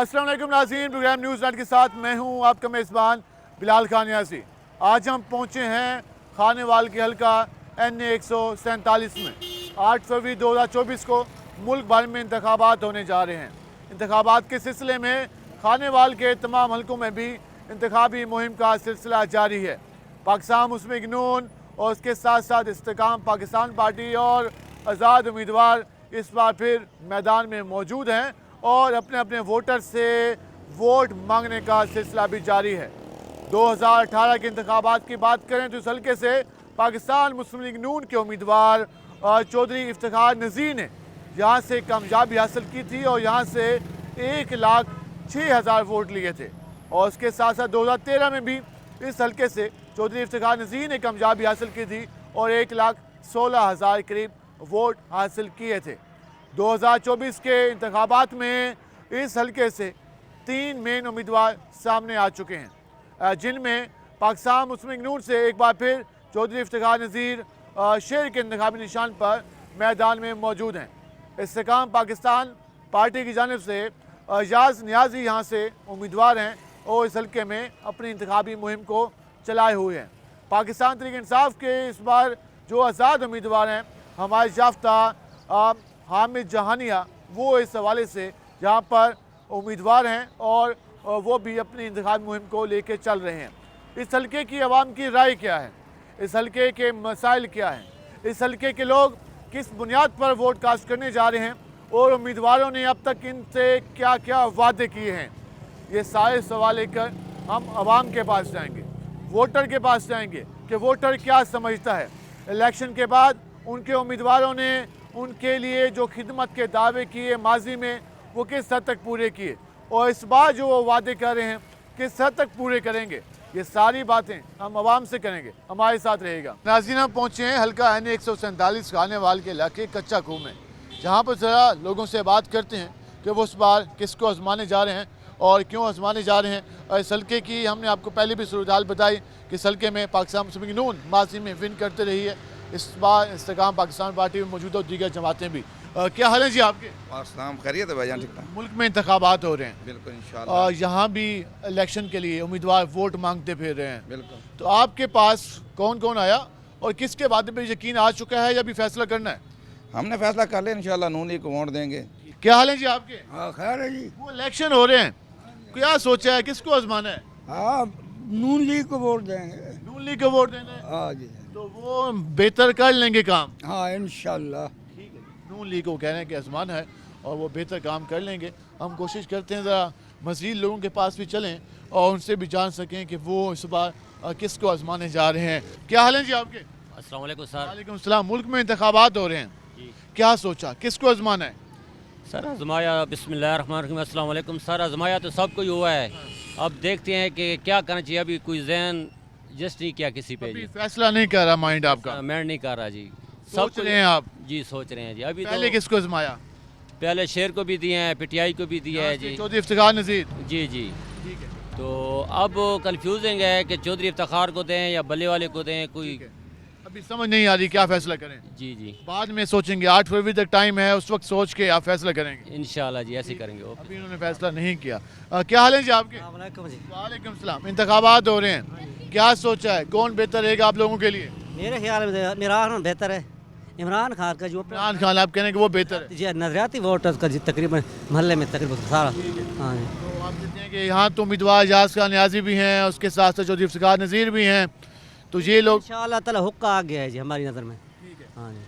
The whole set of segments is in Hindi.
अस्सलाम वालेकुम नाज़रीन, प्रोग्राम न्यूज़ नेट के साथ मैं हूं आपका मेज़बान बिलाल खान यासी। आज हम पहुंचे हैं खानेवाल के हल्का NA 147 में। 8 फरवरी 2024 को मुल्क भर में इंतखाबात होने जा रहे हैं। इंतखाबात के सिलसिले में खानेवाल के तमाम हल्कों में भी इंतखाबी मुहिम का सिलसिला जारी है। पाकिस्तान मुस्लिम लीग नून और उसके साथ साथ इस्तेकाम पाकिस्तान पार्टी और आज़ाद उम्मीदवार इस बार फिर मैदान में मौजूद हैं और अपने अपने वोटर से वोट मांगने का सिलसिला भी जारी है। 2018 के इंतखाबात की बात करें तो इस हल्के से पाकिस्तान मुस्लिम लीग नून के उम्मीदवार चौधरी इफ्तिखार नज़ीर ने यहाँ से कामयाबी हासिल की थी और यहाँ से 1,06,000 वोट लिए थे। और उसके साथ साथ 2013 में भी इस हल्के से चौधरी इफ्तिखार नज़ीर ने कामयाबी हासिल की थी और 1,16,000 करीब वोट हासिल किए थे। 2024 के इंतखाबात में इस हल्के से 3 मेन उम्मीदवार सामने आ चुके हैं, जिनमें पाकिस्तान मुस्लिम लीग नून से एक बार फिर चौधरी इफ्तिखार नज़ीर शेर के इंतखाबी निशान पर मैदान में मौजूद हैं। इस्तेकाम पाकिस्तान पार्टी की जानिब से एजाज नियाजी यहाँ से उम्मीदवार हैं और इस हल्के में अपनी इंतखाबी मुहिम को चलाए हुए हैं। पाकिस्तान तहरीक इंसाफ के इस बार जो आज़ाद उम्मीदवार हैं हमारे याफ्ता हामिद जहानिया, वो इस हवाले से यहाँ पर उम्मीदवार हैं और वो भी अपनी इंतखाबी मुहिम को लेकर चल रहे हैं। इस हल्के की आवाम की राय क्या है, इस हल्के के मसाइल क्या हैं, इस हल्के के लोग किस बुनियाद पर वोट कास्ट करने जा रहे हैं और उम्मीदवारों ने अब तक इनसे क्या क्या वादे किए हैं, ये सारे सवाल लेकर हम आवाम के पास जाएंगे, वोटर के पास जाएंगे कि वोटर क्या समझता है। इलेक्शन के बाद उनके उम्मीदवारों ने उनके लिए जो खिदमत के दावे किए माजी में वो किस हद तक पूरे किए और इस बार जो वो वादे कर रहे हैं किस हद तक पूरे करेंगे, ये सारी बातें हम आवाम से करेंगे। हमारे साथ रहेगा। नाज़रीन, हम पहुँचे हैं हल्का NA 147 खानेवाल के इलाके कच्चा खूह में, जहाँ पर ज़रा लोगों से बात करते हैं कि वो इस बार किसको आजमाने जा रहे हैं और क्यों आजमाने जा रहे हैं। और इस हल्के की हमने आपको पहले भी सूरत बताई कि इस हल्के में पाकिस्तान मुस्लिम लीग नून माजी में विन करते रही है। इस बार इस्तेकाम पाकिस्तान पार्टी में मौजूद और दीगर जमातें भी। क्या हाल है जी आपके? खैरियत है भाईजान, ठीक है। मुल्क में इंतखाबात हो रहे हैं, बिल्कुल इंशाल्लाह। यहाँ भी इलेक्शन के लिए उम्मीदवार वोट मांगते फिर रहे हैं, बिल्कुल। तो आपके पास कौन कौन आया और किसके वादे पे यकीन आ चुका है या भी फैसला करना है? हमने फैसला कर लिया, इंशाल्लाह नून लीग को वोट देंगे। क्या हाल है जी आपके? हाँ खैर है जी। वो इलेक्शन हो रहे हैं, क्या सोचा है, किसको आजमाना है? हाँ नून लीग को वोट देंगे। नून लीग को वोट देना है, हाँ जी। तो वो बेहतर कर लेंगे काम। हाँ इंशाल्लाह। ठीक है, नून लीग को कह रहे हैं कि आजमाना है और वो बेहतर काम कर लेंगे। हम कोशिश करते हैं ज़रा मज़ीद लोगों के पास भी चलें और उनसे भी जान सकें कि वो इस बार किसको आजमाने जा रहे हैं। क्या हाल है जी आपके? अस्सलाम वालेकुम सर। वालेकुम सलाम। मुल्क में इंतखाबात हो रहे हैं, क्या सोचा, किसको आजमाना है? सर आजमाया बिस्मिल्लाहिर्रहमानिर्रहीम, अस्सलाम वालेकुम सर। आजमाया तो सबको ही हुआ है, अब देखते हैं कि क्या करना चाहिए। अभी कोई जहन जस्ट नहीं किया किसी पे अभी जी। फैसला नहीं कर रहा माइंड आपका? मैं नहीं कर रहा जी। सोच रहे हैं आप? जी सोच रहे हैं जी। अभी पहले तो किसको आजमाया? पहले शेर को भी दिए हैं, PTI को भी दिया है जी। चौधरी इफ्तिखार नज़ीर। जी जी। ठीक है, तो अब कंफ्यूजिंग है कि चौधरी इफ्तिखार को दें या बल्ले वाले को दें, कोई। अभी समझ नहीं आ रही क्या फैसला करें। जी जी बाद में सोचेंगे, 8 फरवरी तक टाइम है, उस वक्त सोच के आप फैसला करेंगे। इंशाल्लाह जी ऐसे करेंगे। अभी उन्होंने फैसला नहीं किया। क्या हाल है जी आपके? वालेकुम सलाम। इंतखाबात हो रहे हैं, क्या सोचा है, कौन बेहतर रहेगा आप लोगों के लिए? मेरे ख्याल में इमरान बेहतर है। इमरान खान का जो इमरान खान आप कह रहे हैं कि वो बेहतर है? जी नजरियाती वोट का तकरीबन महल्ले में तकरीबन सारा। हाँ जी। तो आप कहते हैं कि यहाँ तो उम्मीदवार एजाज खान नियाजी भी हैं, उसके साथ साथ चौधरी इफ्तिखार नज़ीर भी हैं, तो ये लोग इंशाअल्लाह ताला हुक्का आ गया है जी हमारी नज़र में। हाँ जी।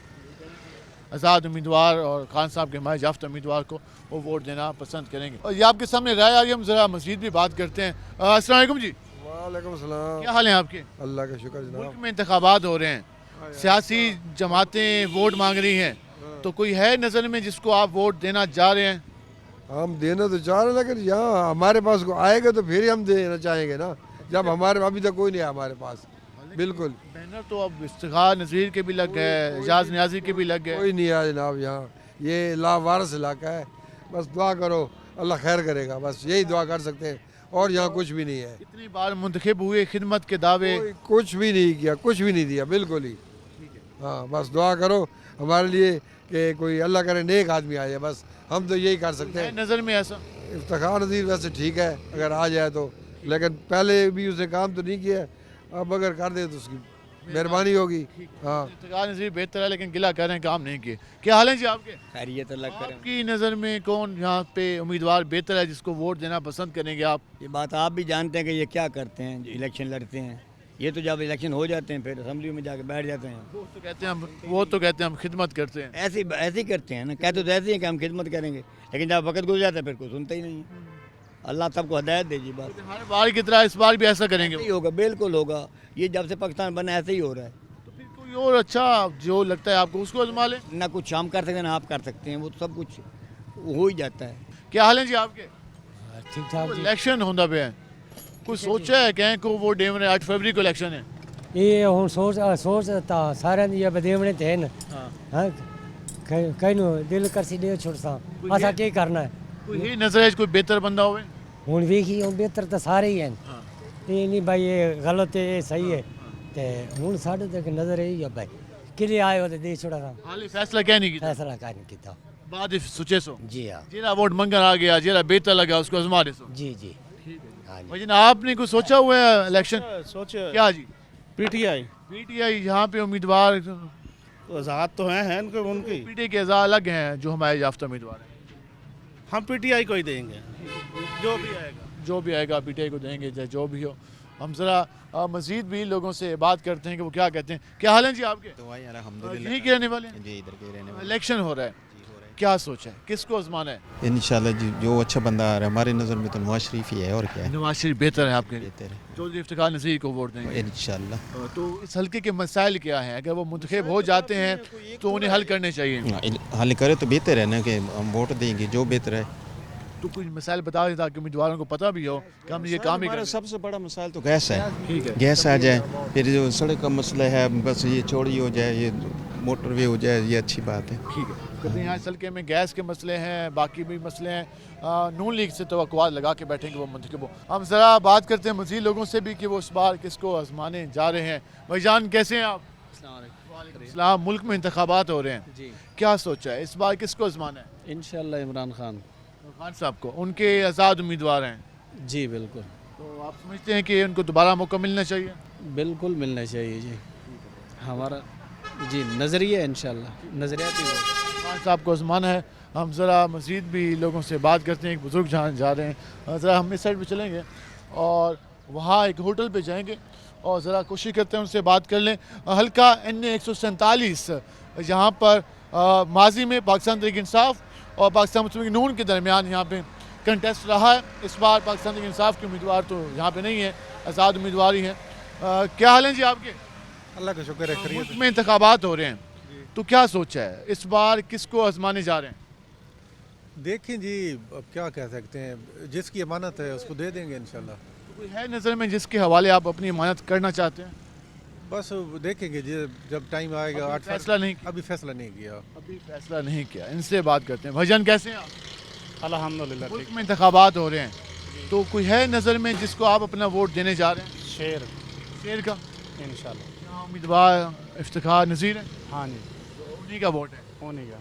आज़ाद उम्मीदवार और खान साहब के हमारे याफ्ता उम्मीदवार को वो वोट देना पसंद करेंगे। और ये आपके सामने राय आ रही है, हम ज़रा मज़ीद भी बात करते हैं। अस्सलाम वालेकुम जी। वालेकुम सलाम। क्या हाल है आपके? अल्लाह का शुक्र मुल्क जनाब। में इंतखाबात हो रहे हैं, सियासी जमातें वोट मांग रही हैं, तो कोई है नज़र में जिसको आप वोट देना जा रहे हैं? हम देना तो चाह रहे हैं, लेकिन यहाँ हमारे पास को आएगा तो फिर ही हम देना चाहेंगे ना, जब हमारे अभी तक कोई नहीं है हमारे पास। बिल्कुल बैनर तो अब इफ्तिखार नज़ीर के भी लग गए, एजाज नियाजी के भी लग गए। कोई नहीं है जनाब यहाँ, ये लावारस इलाका है। बस दुआ करो, अल्लाह खैर करेगा, बस यही दुआ कर सकते हैं और यहाँ कुछ भी नहीं है। इतनी बार मुंतखब हुए, खिदमत के दावे, कुछ भी नहीं किया, कुछ भी नहीं दिया, बिल्कुल ही। हाँ बस दुआ करो हमारे लिए कि कोई अल्लाह करे नेक आदमी आ जाए, बस हम तो यही कर सकते हैं। नज़र में ऐसा इफ्तिखार नज़ीर वैसे ठीक है अगर आ जाए तो, लेकिन पहले भी उसने काम तो नहीं किया, अब अगर कर दे तो उसकी मेहरबानी होगी। हाँ, इफ्तिखार नज़ीर बेहतर है लेकिन गिला कर रहे हैं काम नहीं किए। क्या हाल है जी आपके? खैरियत अल्लाह करे। आपकी नज़र में कौन यहाँ पे उम्मीदवार बेहतर है जिसको वोट देना पसंद करेंगे आप? ये बात आप भी जानते हैं कि ये क्या करते हैं, इलेक्शन लड़ते हैं। ये तो जब इलेक्शन हो जाते हैं फिर असेंबली में जाके बैठ जाते हैं। वो तो कहते हैं हम खिदमत करते हैं। ऐसे ही करते हैं ना, कहते तो ऐसे ही कि हम खिदमत करेंगे, लेकिन जब वक्त गुजर जाता है फिर कोई सुनता ही नहीं है। अल्लाह सबको हदायत दे जी बस। हर बार की तरह इस बार भी ऐसा करेंगे? ऐसे ही होगा, बिल्कुल होगा। ये जब से पाकिस्तान बना ऐसे ही हो रहा है। तो फिर कोई और अच्छा जो लगता है आपको उसको आजमा लें। ना कुछ हम कर सकते हैं ना आप कर सकते हैं, वो तो सब कुछ हो ही जाता है। क्या हाल है जी आपके? ठीक ठाक जी। इलेक्शन होंदा पे है, कुछ सोचा है कहें को वो डेमने 8 फरवरी को इलेक्शन है? ये हूँ सोच ता सारे ये बदेवने थे न। हाँ कहीं दिल कर सी दे छोड़ सा असा क्या करना है। कोई ही नजर है कोई बेहतर बंदा होवे? हूँ वेखी हूँ बेहतर तो सारे ही हैं। ये नहीं भाई ये गलत है ये सही है, ते हूँ साढ़े तक नजर यही है भाई किले आए हो तो दे छोड़ा सा हाली फैसला क्या नहीं किया? फैसला का नहीं किया। बाद सोचे सो जी हाँ जेरा वोट मंगन आ गया, जेरा बेहतर लगा उसको आजमा दे सो। जी जी हाँ जी। भाई आपने कुछ सोचा हुआ है इलेक्शन? सोचे क्या जी? पीटीआई पीटीआई यहाँ पे उम्मीदवार तो आज़ाद तो हैं उनके उनकी। पीटीआई के अज़ा अलग हैं जो हमारे याफ्ता उम्मीदवार हैं। हम पीटीआई को ही देंगे, जो भी आएगा। जो भी आएगा पीटीआई को देंगे चाहे जो भी हो। हम ज़रा मज़ीद भी लोगों से बात करते हैं कि वो क्या कहते हैं। क्या हाल है जी आपके? तो भाई अल्हम्दुलिल्लाह यहीं के रहने वाले हैं? जी इधर के रहने वाले इलेक्शन हो रहा है, क्या सोचा है किसको आजमाना है? इंशाल्लाह जी जो अच्छा बंदा आ रहा है हमारी नज़र में तो नवाज शरीफ ही है और क्या है। नवाज शरीफ बेहतर है आपके लिए? बेहतर है चौधरी इफ्तिखार नज़ीर को वोट देंगे इंशाल्लाह। तो इस हल्के के मसाइल क्या हैं? अगर वो मुंतखब हो जाते हैं तो उन्हें हल करने चाहिए। हल करे तो बेहतर है ना कि हम वोट देंगे जो बेहतर है। तो कुछ मसाइल बता दें ताकि उम्मीदवारों को पता भी हो कि हम ये काम ही हमारा करें। सबसे बड़ा मसाइल तो गैस है, ठीक है। गैस आ जाए, फिर जो सड़क का मसला है बस ये चौड़ी हो जाए, ये मोटरवे हो जाए, ये अच्छी बात है। ठीक है, कहते हैं यहाँ इस हल्के में गैस के मसले हैं, बाकी भी मसले हैं। नून लीग से तवक्कुआत लगा के बैठेंगे वो मुंतखब हो। हम ज़रा बात करते हैं मज़ीद लोगों से भी कि वो इस बार किसको आजमाने जा रहे हैं। भाईजान कैसे हैं आप? इस्लाम मुल्क में इंतखाबात हो रहे हैं जी क्या सोचा है इस बार किसको आजमाना है? इंशाल्लाह इमरान खान। खान साहब को, उनके आज़ाद उम्मीदवार हैं जी बिल्कुल तो आप समझते हैं कि उनको दोबारा मौका मिलना चाहिए? बिल्कुल मिलना चाहिए जी। हमारा जी नज़रिया है इंशाल्लाह नज़रियाती हो। खान साहब को आजमाना है। हम ज़रा मज़ीद भी लोगों से बात करते हैं। एक बुज़ुर्ग जहाँ जा रहे हैं, ज़रा हम इस साइड पे चलेंगे और वहाँ एक होटल पे जाएंगे और ज़रा कोशिश करते हैं उनसे बात कर लें। हल्का NA 147 जहाँ पर माजी में पाकिस्तान तहरीक इंसाफ और पाकिस्तान मुस्लिम लीग नून के दरमियान यहाँ पे कंटेस्ट रहा है। इस बार पाकिस्तान तहरीक इंसाफ के उम्मीदवार तो यहाँ पे नहीं है, आज़ाद उम्मीदवार ही हैं। क्या हाल है जी आपके? अल्लाह का शुक्र है मुल्क में इंतखाबात हो रहे हैं तो क्या सोचा है इस बार किसको आजमाने जा रहे हैं? देखें जी अब क्या कह सकते हैं, जिसकी अमानत है उसको दे देंगे इंशाल्लाह। तो कोई है नज़र में जिसके हवाले आप अपनी अमानत करना चाहते हैं? बस देखेंगे जी जब टाइम आएगा। अभी फैसला नहीं किया? अभी फैसला नहीं किया। अभी फैसला नहीं किया। इनसे बात करते हैं। भाईजान कैसे हैं आप? अल्हम्दुलिल्लाह मुल्क में इंतखाबात हो रहे हैं तो कोई है नज़र में जिसको आप अपना वोट देने जा रहे हैं? शेर का इंशाल्लाह। यहाँ उम्मीदवार इफ्तिखार नज़ीर है, हाँ जी तो उन्हीं का वोट है। होने का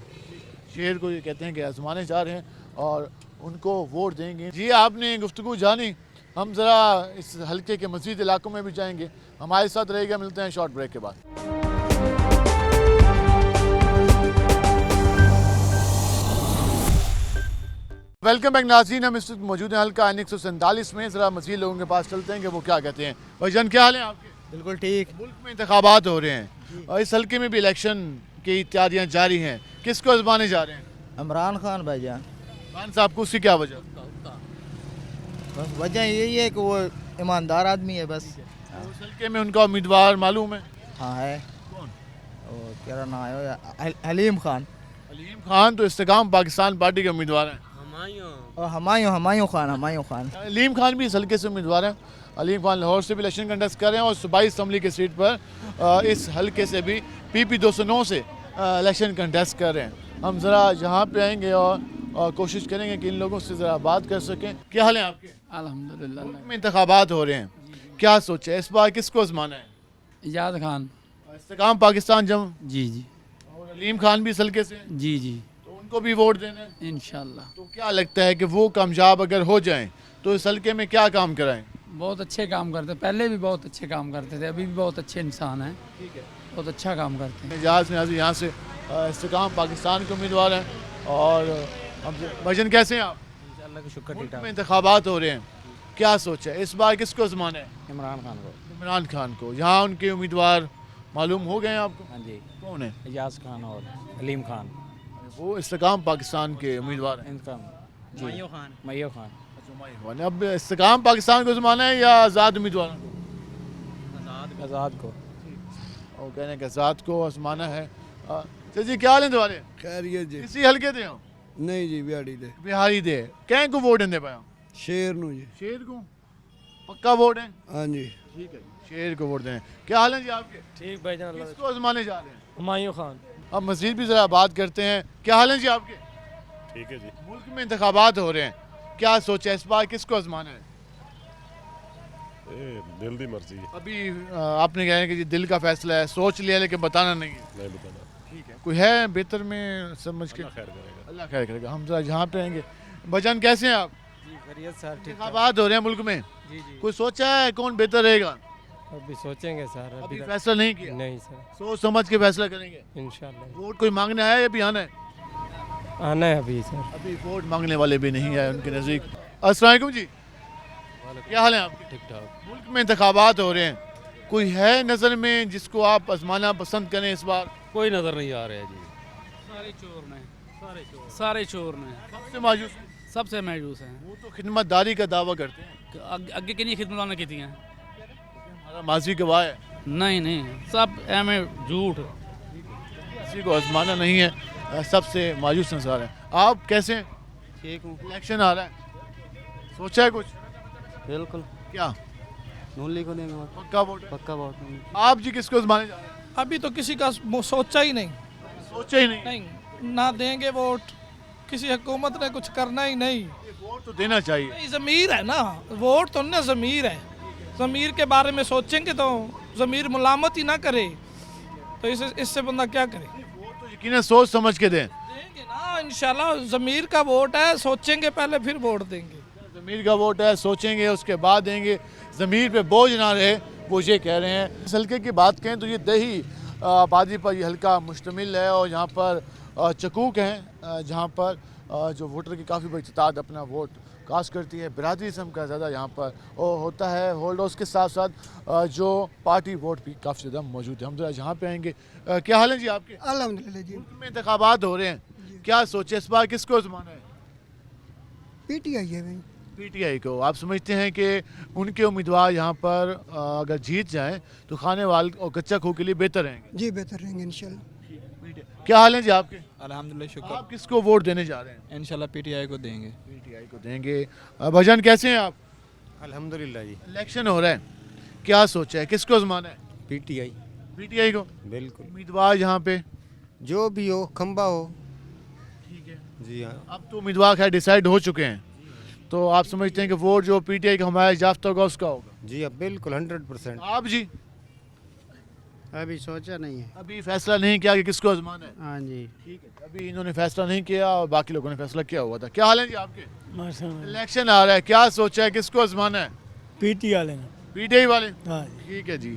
शेर को ये कहते हैं कि आजमाने जा रहे हैं और उनको वोट देंगे। जी आपने गुफ्तगू जानी, हम ज़रा इस हल्के के मज़ीद इलाकों में भी जाएंगे। हमारे साथ रहेगा, मिलते हैं शॉर्ट ब्रेक के बाद। वेलकम बैक नाज़रीन, हम इस वक्त मौजूद हैं हल्का NA 147 में। ज़रा मज़ीद लोगों के पास चलते हैं कि वो क्या कहते हैं। भाईजान क्या हाल है आपके? बिल्कुल ठीक। मुल्क में इंतखाबात हो रहे हैं और इस हल्के में भी इलेक्शन की तैयारियां जारी हैं, किसको आजमाने जा रहे हैं? इमरान खान भाईजान। खान साहब को उसकी क्या वजह? बस वजह यही है कि वो ईमानदार आदमी है बस। उस हल्के में उनका उम्मीदवार मालूम है? हाँ है। कौन? क्या नाम है? हलीम खान। अलीम खान तो इस्तेकाम पाकिस्तान पार्टी के उम्मीदवार हैं। और हमायूं खान। अलीम खान भी इस हल्के से उम्मीदवार हैं। अलीम खान लाहौर से भी इलेक्शन कंटेस्ट कर रहे हैं और सूबाई असम्बली के सीट पर इस हल्के से भी PP 209 से इलेक्शन कंटेस्ट कर रहे हैं। हम ज़रा यहाँ पे आएंगे और कोशिश करेंगे कि इन लोगों से ज़रा बात कर सकें। क्या हाल है आपके? अल्हम्दुलिल्लाह। मुल्क में इंतखाबात हो रहे हैं, क्या सोचा है इस बार किसको आजमाना है? इजाद खान। इस्तेकाम पाकिस्तान जम जी जी और अलीम खान भी इस हल्के से हैं। जी जी। तो उनको भी वोट देना है। इंशाल्लाह तो क्या लगता है कि वो कामयाब अगर हो जाएं तो इस हल्के में क्या काम कराएं? बहुत अच्छे काम करते, पहले भी बहुत अच्छे काम करते थे, अभी भी बहुत अच्छे इंसान हैं, ठीक है। बहुत अच्छा काम करते हैं। एजाज न्याजी यहाँ से इस्तेकाम पाकिस्तान के उम्मीदवार हैं। और अब भजन कैसे हैं आप? अल्लाह का शुक्र, मुल्क में इंतखाबात हो रहे हैं, क्या सोचा है इस बार किसको आजमाना है? इमरान खान को। इमरान खान को। यहाँ उनके उम्मीदवार मालूम हो गए हैं आपको? हाँ जी, कौन है? एजाज खान और अलीम खान। वो इस्तेकाम पाकिस्तान के उम्मीदवार हैं। इनका मयो खान। अच्छा, अब इस्तेकाम पाकिस्तान को आजमाना है या आज़ाद उम्मीदवार को? आज़ाद को। और कहने के आज़ाद को आजमाना है। चल जी, क्या हाल है तुम्हारे? खैरियत जी। इसी हल्के दे हो? नहीं जी, बिहाड़ी दे। बिहारी दे। कहीं को वोट दे पाया? शेर नु जी। शेर को पक्का वोट है? हाँ जी। ठीक है, शेर को वोट दें। क्या हाल है जी आपके? ठीक भाईजान। किसको आजमाने जा रहे हैं? हुमायूं खान। अब मजीद भी ज़रा बात करते हैं। क्या हाल है जी आपके? ठीक है जी। मुल्क में इंतखाबात हो रहे हैं, क्या सोचा है इस बार किसको आजमाना है? दिल की मर्जी है, अभी आपने कहा है कि जी दिल का फैसला है, सोच लिया लेकिन बताना नहीं है। नहीं बताना। ठीक है, कोई है बेहतर में समझ के? खैर करेगा। अल्लाह खैर करेगा। हम जरा यहाँ पे आएंगे। भजन कैसे हैं आप? जी खैरियत सर, ठीक। इंतखाबात हो रहे हैं मुल्क में, जी जी, कोई सोचा है कौन बेहतर रहेगा? अभी सोचेंगे सर, अभी फैसला नहीं किया? नहीं सर, सोच समझ के फैसला करेंगे। इंशाल्लाह वोट कोई मांगने आया है या अभी आना है? आना है अभी सर। अभी वोट मांगने वाले भी नहीं आए उनके नज़दीक। अस्सलाम वालेकुम जी, क्या हाल है आपके? ठीक ठाक। मुल्क में इंतखाबात हो रहे हैं, कोई है नज़र में जिसको आप आजमाना पसंद करें इस बार? कोई नज़र नहीं आ रहा है जी। सारे चोर ने, सारे चोर ने, सबसे मायूस सबसे महजूस हैं। वो तो खिदमतदारी का दावा करते हैं। अगे कितनी खिदमत की हैं? हमारा माजी गवाह है, नहीं, सब एम झूठ। किसी को आजमाना नहीं है, सबसे मायूस नजर है। आप कैसे हैं? ठीक हूँ, इलेक्शन आ रहा है, सोचा है कुछ? बिल्कुल। क्या नून लीग को देंगे, पक्का वोट है? पक्का बहुत। आप जी किसको आजमाने जा रहे हैं? अभी तो किसी का सोचा ही नहीं, सोचा ही नहीं। नहीं ना देंगे वोट, किसी हुकूमत ने कुछ करना ही नहीं। वोट तो देना चाहिए। नहीं, ज़मीर है ना, वोट तो ना ज़मीर है, ज़मीर के बारे में सोचेंगे तो ज़मीर मुलामत ही ना करे तो इससे बंदा क्या करे? वोट तो यकीनन सोच समझ के दें। देंगे ना इंशाल्लाह, ज़मीर का वोट है, सोचेंगे पहले फिर वोट देंगे। ज़मीर का वोट है, सोचेंगे उसके बाद देंगे, ज़मीर पे बोझ ना रहे, वो ये कह रहे हैं। इस हल्के की बात करें तो ये दही आबादी पर ये हल्का मुश्तमिल है और यहाँ पर चकूक हैं जहाँ पर जो वोटर की काफ़ी बड़ी तादाद अपना वोट कास्ट करती है। बिरादरी इसम का ज़्यादा यहाँ पर होता है होल्ड, उसके साथ साथ जो पार्टी वोट भी काफ़ी ज़्यादा मौजूद है। हम जरा यहाँ पे आएंगे। क्या हाल है जी आपके? अल्हम्दुलिल्लाह जी। मुल्क में इंतखाबात हो रहे हैं, क्या सोचे इस बार किसको आजमाना है? PTI है भाई। PTI को। आप समझते हैं कि उनके उम्मीदवार यहाँ पर अगर जीत जाएं तो खाने वाल और कच्चा खो के लिए बेहतर रहेंगे? जी बेहतर रहेंगे इंशाल्लाह। क्या हाल है जी आपके? अल्हम्दुलिल्लाह, शुक्र। आप किसको वोट देने जा रहे हैं? इंशाल्लाह PTI को देंगे। PTI को देंगे। भजन कैसे हैं आप? अल्हम्दुलिल्लाह जी। इलेक्शन हो रहा है, क्या सोचा है किसको आजमाना है? PTI को। बिल्कुल, उम्मीदवार यहाँ पे जो भी हो, खंबा हो। ठीक है, जी हाँ, अब तो उम्मीदवार खैर डिसाइड हो चुके हैं, तो आप समझते हैं कि वोट जो PTI का हमारा याफ्ता होगा उसका होगा? जी हाँ, बिल्कुल 100%। आप जी? अभी सोचा नहीं है। अभी फैसला नहीं किया कि किसको आजमाना है? हाँ जी, ठीक है, अभी इन्होंने फैसला नहीं किया और बाकी लोगों ने फैसला किया हुआ था। क्या हाल है जी आपके? इलेक्शन आ रहा है, क्या सोचा है किसको आजमाना है? PTI लेना। PTI वाले। हाँ ठीक है जी।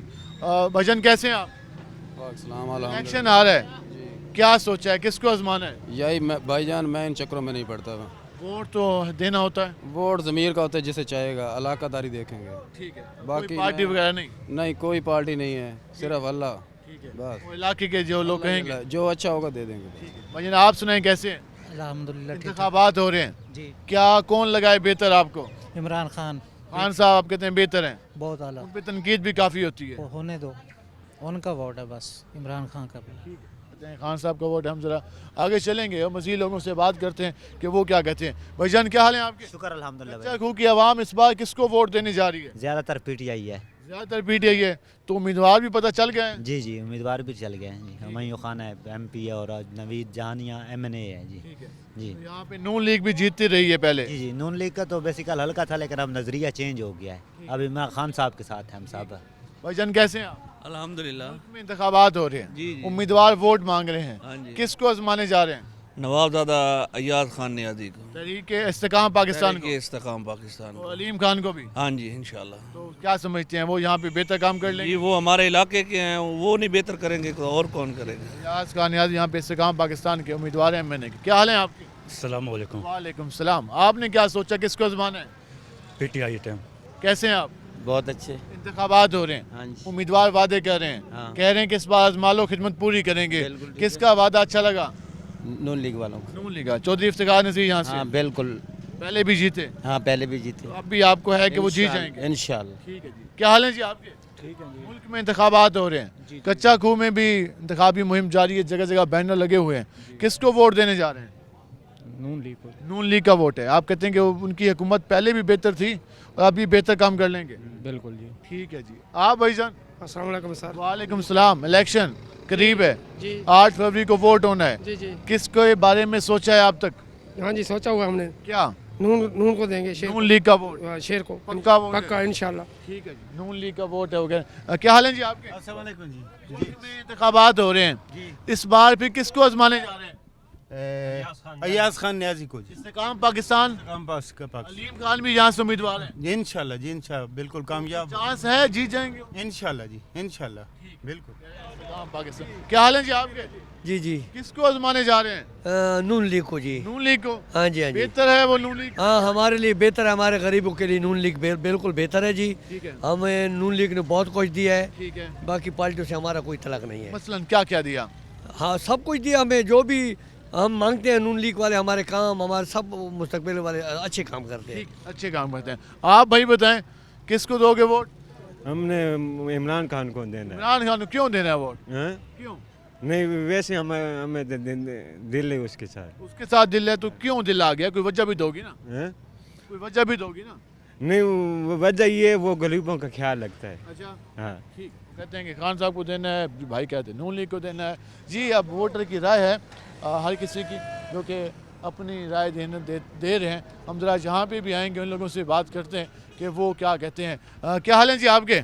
भजन कैसे हैं आप? सलाम। इलेक्शन आ रहा है, क्या सोचा है किसको आजमाना है? यही भाईजान, मैं इन चक्रों में नहीं पड़ता। वोट तो देना होता है। वोट ज़मीर का होता है, जिसे चाहेगा, इलाकादारी देखेंगे। ठीक है, बाकी कोई पार्टी वगैरह नहीं? नहीं, कोई पार्टी नहीं है, सिर्फ अल्लाह। ठीक है, बस वो इलाके के जो लोग कहेंगे। जो अच्छा होगा दे देंगे। भजन आप सुनाएं कैसे हैं? अल्हम्दुलिल्लाह ठीक। इंतखाबात हो रहे हैं, जी, क्या कौन लगाए बेहतर आपको? इमरान खान खान साहब आप कहते हैं बेहतर हैं, बहुत आला। उन पे तनकीद भी काफ़ी होती है। वो होने दो, उनका वोट है बस, इमरान खान का भी। कहते हैं खान साहब का वोट है। हम जरा आगे चलेंगे और मज़ीद लोगों से बात करते हैं कि वो क्या कहते हैं। भाईजान क्या हाल है आपके? शुक्र अल्हम्दुलिल्लाह अच्छा, खू की आवाम इस बार किसको वोट देने जा रही है? ज़्यादातर PTI है। ज़्यादातर PTI है, तो उम्मीदवार भी पता चल गए हैं? जी जी, उम्मीदवार भी चल गए हैं जी। हुमायूं खान है MP है और नवीद जहानिया MNA है जी। ठीक है, जी तो यहाँ पे नून लीग भी जीतती रही है पहले। जी। नून लीग का तो बेसिकल हल्का था, लेकिन अब नज़रिया चेंज हो गया है। अब इमरान खान साहब के साथ हैं हम साहब। भाईजान कैसे हैं आप? अल्हम्दुलिल्लाह। मुल्क में इंतखाबात हो रहे हैं, जी, जी। उम्मीदवार वोट मांग रहे हाँ हैं, जी। किसको आजमाने जा रहे हैं? नवाबजादा अय्याज खान नियाजी को, तहरीक इस्तेकाम पाकिस्तान को, इस्तेकाम पाकिस्तान को। और अलीम खान को भी। हाँ जी इंशाल्लाह। तो क्या समझते हैं वो यहाँ पे बेहतर काम कर लेंगे? ये वो हमारे इलाके के हैं, वो नहीं बेहतर करेंगे तो और कौन करेंगे। अय्याज खान नियाज़ी यहाँ पे इस्तेकाम पाकिस्तान के उम्मीदवार हैं मैंने। क्या हाल है आपके? अस्सलाम वालेकुम। वालेकुम सलाम। आपने क्या सोचा, किसको आजमाना है? पीटीआई टाइम कैसे हैं आप? बहुत अच्छे। इंतखाबात हो रहे हैं, हाँ जी। उम्मीदवार वादे कर रहे हैं, हाँ। कह रहे हैं कि इस बार आजमा लो, खिदमत पूरी करेंगे। बिल्कुल ठीक किसका वादा अच्छा लगा? नून लीग वालों को। नून लीग का चौधरी इफ्तिखार नज़ीर यहाँ से हाँ बिल्कुल। पहले भी जीते, हाँ पहले भी जीते। तो अब भी आपको है कि वो जीत जाएंगे? इंशाल्लाह। ठीक है जी। क्या हाल है जी आपके? ठीक है जी। मुल्क में इंतखाबात हो रहे हैं, कच्चा खूह में भी इंतखाबी मुहिम जारी है, जगह जगह बैनर लगे हुए हैं। किसको वोट देने जा रहे हैं? नून लीग को। नून लीग का वोट है। आप कहते हैं कि उनकी हुकूमत पहले भी बेहतर थी और अभी बेहतर काम कर लेंगे? बिल्कुल जी। ठीक है जी। आप भाईजान? अस्सलाम वालेकुम सर। वालेकुम सलाम। इलेक्शन करीब है जी 8 फरवरी को वोट होना है, जी जी। किसके बारे में सोचा है आप तक? हाँ जी सोचा हुआ हमने, क्या? नून को देंगे, शेर नून लीग का वोट शेर को पक्का वोट है? पक्का इंशाल्लाह। ठीक है जी, नून लीग का वोट है। हो गया। क्या हाल है जी आपके? अस्सलाम वालेकुम जी। मुल्क में इंतखाबात हो रहे हैं, इस बार फिर किसको आजमाने जा रहे हैं? अय्याज खान नियाजी को जी। इस्तेकाम पाकिस्तान, अलीम खान भी यहाँ से उम्मीदवार हैं। इंशाल्लाह जी इंशाल्लाह बिल्कुल कामयाब। चांस है जीत जाएंगे इंशाल्लाह जी इंशाल्लाह बिल्कुल। इस्तेकाम पाकिस्तान। क्या हाल है जी आपके? जी जी। किसको आजमाने जा रहे हैं? नून लीग को जी। नून लीग को? हाँ जी हाँ जी। बेहतर है वो नून लीग? हाँ हमारे लिए बेहतर है, हमारे गरीबों के लिए नून लीग बिल्कुल बेहतर है जी। ठीक है। हमें नून लीग ने बहुत कुछ दिया है, ठीक है। बाकी पार्टियों से हमारा कोई तलक नहीं है। मसलन क्या क्या दिया? हाँ सब कुछ दिया हमें, जो भी हम मांगते हैं नून लीग वाले हमारे काम, हमारे सब मुस्तकबिल वाले अच्छे काम करते हैं। ठीक, अच्छे काम करते हैं। आप भाई बताएं किसको दोगे वोट? हमने इमरान खान को देना इमरान खान को। क्यों देना है वोट? है। क्यों? नहीं वैसे हमें दिल है उसके साथ। उसके साथ दिल है तो क्यों दिल आ गया? कोई वजह भी दोगी ना? है? कोई वजह भी दोगी ना? नहीं वजह ये वो गरीबों का ख्याल रखता है। अच्छा हाँ ठीक। कहते हैं कि खान साहब को देना है, भाई कहते हैं नून लीग को देना है। जी अब वोटर की राय है हर किसी की, जो कि अपनी राय दे रहे हैं। हम ज़रा जहाँ पे भी आएंगे उन लोगों से बात करते हैं कि वो क्या कहते हैं। क्या हाल है जी आपके?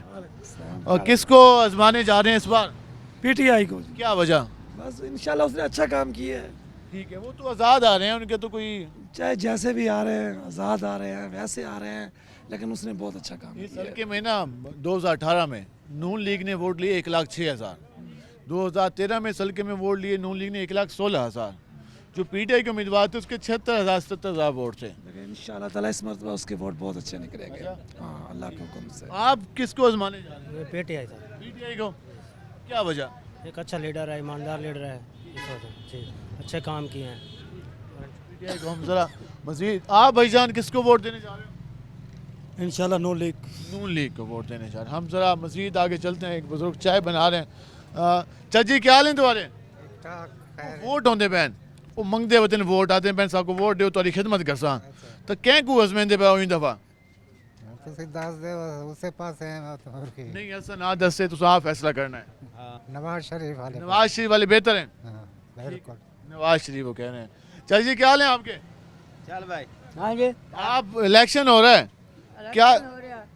और किसको आजमाने जा रहे हैं इस बार? पीटीआई को। क्या वजह? बस इंशाल्लाह उसने अच्छा काम किया है। ठीक है, वो तो आज़ाद आ रहे हैं, उनके तो कोई चाहे जैसे भी आ रहे हैं, आज़ाद आ रहे हैं, वैसे आ रहे हैं, लेकिन उसने बहुत अच्छा काम इस किया है। हल्के में ना 2018 में नून लीग ने वोट लिए 1,06,000, 2013 में इस हल्के में वोट लिए नून लीग ने 1,16,000, जो पीटीआई के उम्मीदवार थे उसके 76,000 77,000 वोट थे। लेकिन इंशाल्लाह ताला इस मरतबा उसके वोट बहुत अच्छे निकलेंगे। हाँ अल्लाह के हुक्म से। आप किसको आजमाने जा रहे हैं? पीटीआई था, पीटीआई को। क्या वजह? एक अच्छा लीडर है, ईमानदार लीडर है, जी अच्छे काम किए हैं। पीटीआई को। हम जरा मजीद, आप भाईजान किसको वोट देने जा रहे हो? इंशाल्लाह नून लीग। नून लीग को वोट देने जा रहे हैं। हम जरा मजीद आगे चलते हैं। एक बुजुर्ग चाय बना रहे हैं। चाची क्या हाल है तुम्हारे? वोट होंगे बैन वो मंगते वतन वोट आते बैन साहब को वोट दो तुम्हारी खिदमत कर सा तो क्या को अजमेंदे पे हुई दफा उससे पास है नहीं ऐसा ना दस से तो आप फैसला करना है। नवाज शरीफ वाले। नवाज शरीफ वाले बेहतर हैं। बिल्कुल नवाज शरीफ वो कह रहे हैं। चाची जी क्या हाल है आपके? चल भाई। हाँ जी। आप इलेक्शन हो रहा है क्या?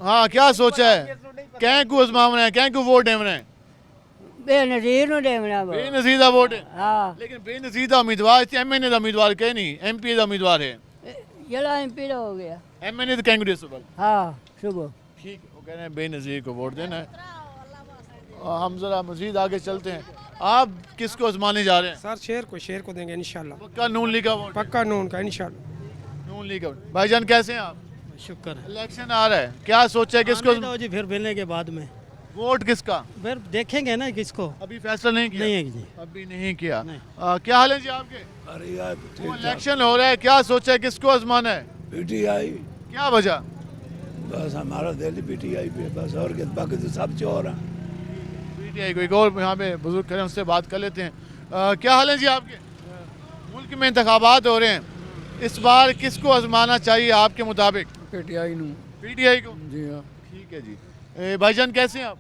हाँ क्या सोचा है? क्या को अजमावना है, क्या को वोट देना है? बेनजीर नु देवना वो। बेनजीर का वोट है। हाँ लेकिन बेनजीर का उम्मीदवार एमएनए का उम्मीदवार कह नहीं, एमपी का उम्मीदवार है। जला एमपी हो गया। एमएनए तो कांग्रेस सुबह। हाँ सुबह। ठीक है, वो कह रहे हैं बेनजीर को वोट देना है। और हम जरा मजीद आगे चलते हैं। आप किसको आजमाने जा रहे हैं? सर शेर को देंगे इंशाल्लाह। पक्का नून लीग का वोट? पक्का नून का इंशाल्लाह। नून लीग का। भाईजान कैसे हैं आप? शुक्र है। इलेक्शन आ रहा है, क्या सोचा है किसको? जी फिर मिलने के बाद में वोट किसका? फिर देखेंगे ना किसको। अभी फैसला नहीं किया? नहीं है जी। अभी नहीं किया। क्या हाल है जी आपके? अरे यार वो इलेक्शन हो रहा है, क्या सोचा है किसको आजमाना है? पीटीआई। क्या वजह? बस हमारा दिल पीटीआई पे बस, और बाकी तो सब चोर हैं। पीटीआई को। एक और यहाँ पे बुजुर्ग खड़े हैं, उससे बात कर लेते हैं। क्या हाल है जी आपके? मुल्क में इंतखाबात हो रहे हैं, इस बार किसको आजमाना चाहिए आपके मुताबिक? पीटीआई नू। पीटीआई को। जी हाँ। ठीक है जी। भाईजान कैसे हैं आप?